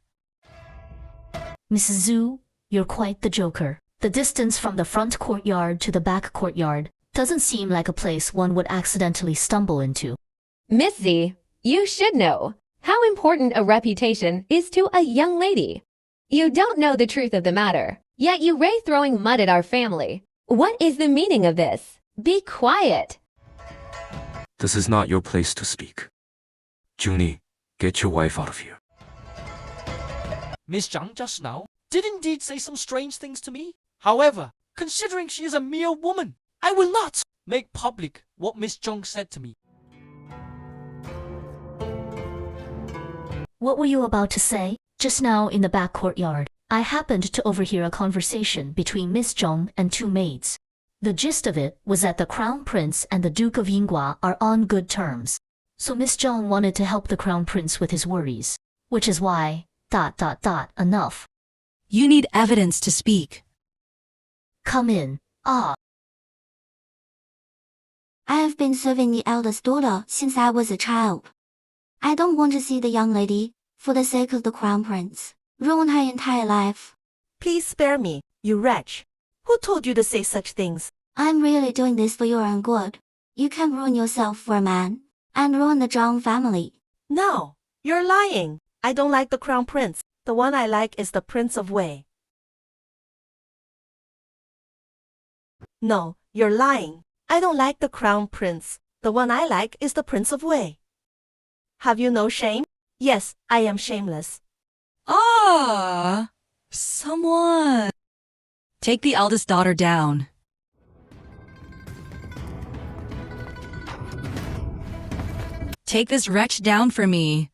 Mrs. Zhu, you're quite the joker. The distance from the front courtyard to the back courtyard doesn't seem like a place one would accidentally stumble into. Miss Z, you should know how important a reputation is to a young lady. You don't know the truth of the matter, yet you ray throwing mud at our family. What is the meaning of this? Be quiet. This is not your place to speak. Junie, get your wife out of here. Miss Zhang just now did indeed say some strange things to me. However, considering she is a mere woman, I will not make public what Miss Zhang said to me. What were you about to say? Just now in the back courtyard, I happened to overhear a conversation between Miss Zhang and two maids. The gist of it was that the Crown Prince and the Duke of Yinghua are on good terms. So Miss Zhang wanted to help the Crown Prince with his worries. Which is why... enough. You need evidence to speak. Come in. I have been serving the eldest daughter since I was a child. I don't want to see the young lady, for the sake of the Crown Prince, ruin her entire life. Please spare me, you wretch. Who told you to say such things? I'm really doing this for your own good. You can ruin yourself for a man, and ruin the Zhang family. No, you're lying. I don't like the Crown Prince. The one I like is the Prince of Wei. No, you're lying. I don't like the Crown Prince. The one I like is the Prince of Wei. Have you no shame? Yes, I am shameless. Someone. Take the eldest daughter down. Take this wretch down for me.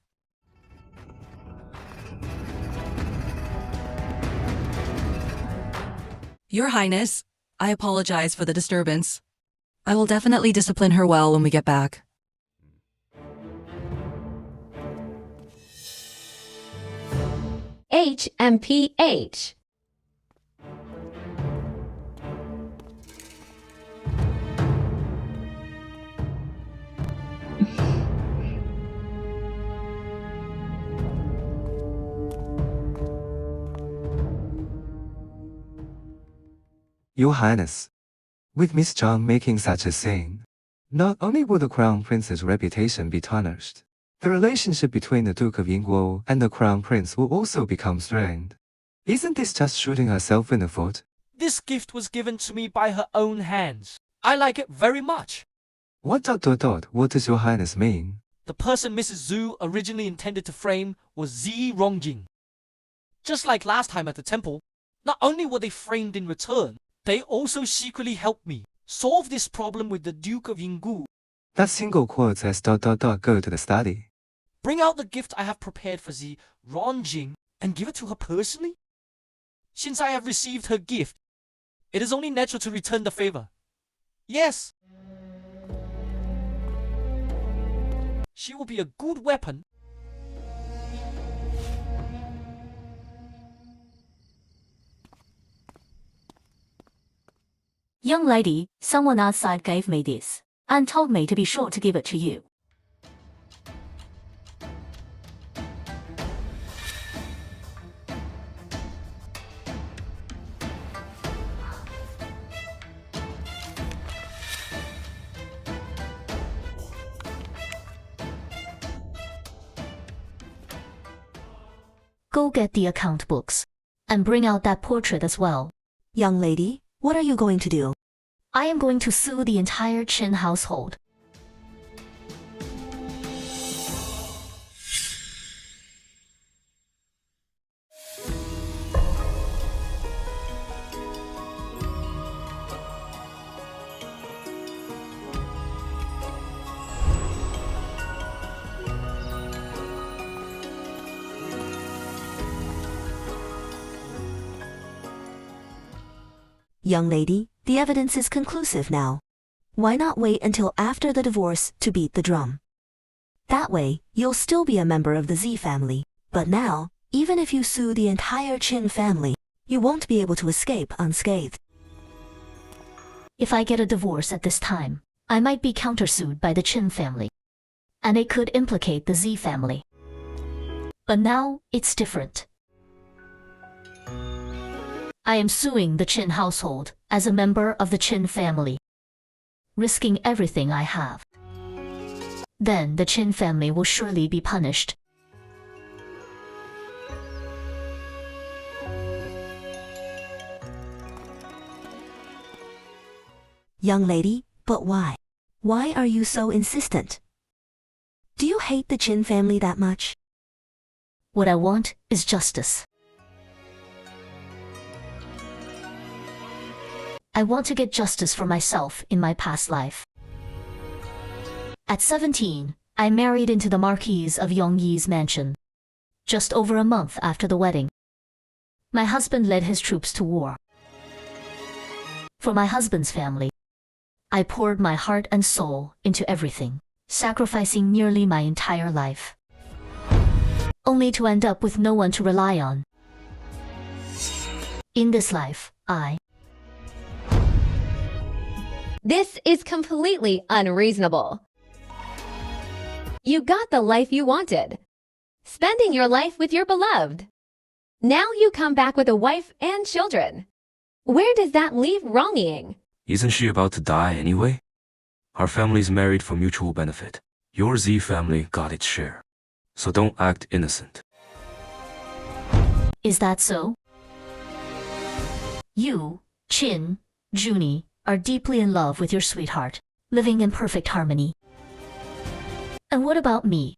Your Highness, I apologize for the disturbance. I will definitely discipline her well when we get back. HMPH. Your Highness, with Miss Zhang making such a scene, not only will the Crown Prince's reputation be tarnished, the relationship between the Duke of Yingguo and the Crown Prince will also become strained. Isn't this just shooting herself in the foot? This gift was given to me by her own hands. I like it very much. What does Your Highness mean? The person Mrs. Zhu originally intended to frame was Zi Rongjing. Just like last time at the temple, not only were they framed in return, they also secretly helped me solve this problem with the Duke of Yinggu. That single quote says ... go to the study. Bring out the gift I have prepared for Zi Rongjing and give it to her personally? Since I have received her gift, it is only natural to return the favor. Yes. She will be a good weapon. Young lady, someone outside gave me this, and told me to be sure to give it to you. Go get the account books, and bring out that portrait as well. Young lady, what are you going to do? I am going to sue the entire Chen household. Young lady, the evidence is conclusive now. Why not wait until after the divorce to beat the drum? That way, you'll still be a member of the Z family. But now, even if you sue the entire Qin family, You won't be able to escape unscathed. If I get a divorce at this time, I might be countersued by the Qin family. And it could implicate the Z family. But now, it's different. I am suing the Qin household as a member of the Qin family, risking everything I have. Then the Qin family will surely be punished. Young lady, but why? Why are you so insistent? Do you hate the Qin family that much? What I want is justice. I want to get justice for myself in my past life. At 17, I married into the Marquis of Yongyi's mansion. Just over a month after the wedding, my husband led his troops to war. For my husband's family, I poured my heart and soul into everything, sacrificing nearly my entire life, only to end up with no one to rely on. In this life, This is completely unreasonable. You got the life you wanted, spending your life with your beloved. Now you come back with a wife and children. Where does that leave Rongying? Isn't she about to die anyway? Our families married for mutual benefit. Your Z family got its share. So don't act innocent. Is that so? You, Qin, Junie, are deeply in love with your sweetheart, living in perfect harmony. And what about me?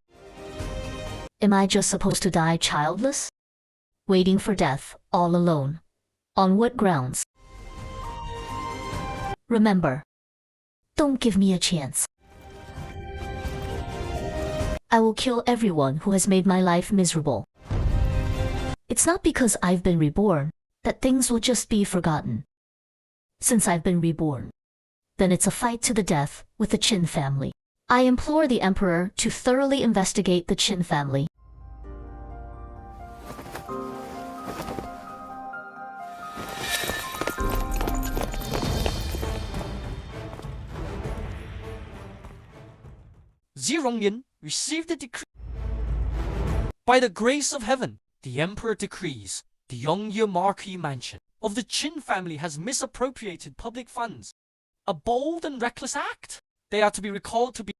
Am I just supposed to die childless? Waiting for death, all alone? On what grounds? Remember, don't give me a chance. I will kill everyone who has made my life miserable. It's not because I've been reborn that things will just be forgotten. Since I've been reborn, then it's a fight to the death with the Qin family. I implore the Emperor to thoroughly investigate the Qin family. Zi Rongyan received a decree. By the grace of heaven, the Emperor decrees the Yongye Marquis mansion of the Qin family has misappropriated public funds. A bold and reckless act. They are to be recalled to be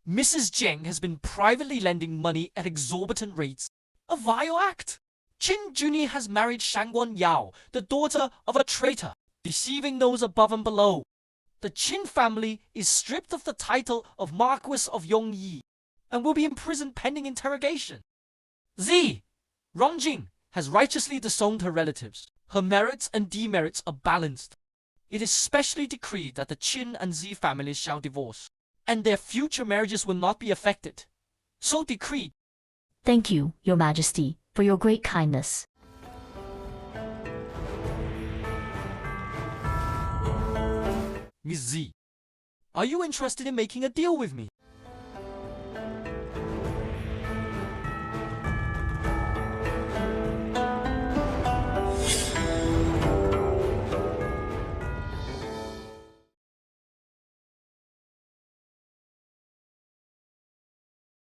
Mrs. Jiang has been privately lending money at exorbitant rates. A vile act. Qin Junie has married Shangguan Yao, the daughter of a traitor, deceiving those above and below. The Qin family is stripped of the title of Marquis of Yongyi and will be imprisoned pending interrogation. Z. Rongjing has righteously disowned her relatives. Her merits and demerits are balanced. It is specially decreed that the Qin and Z families shall divorce, and their future marriages will not be affected. So decreed. Thank you, Your Majesty, for your great kindness. Miss Z, are you interested in making a deal with me?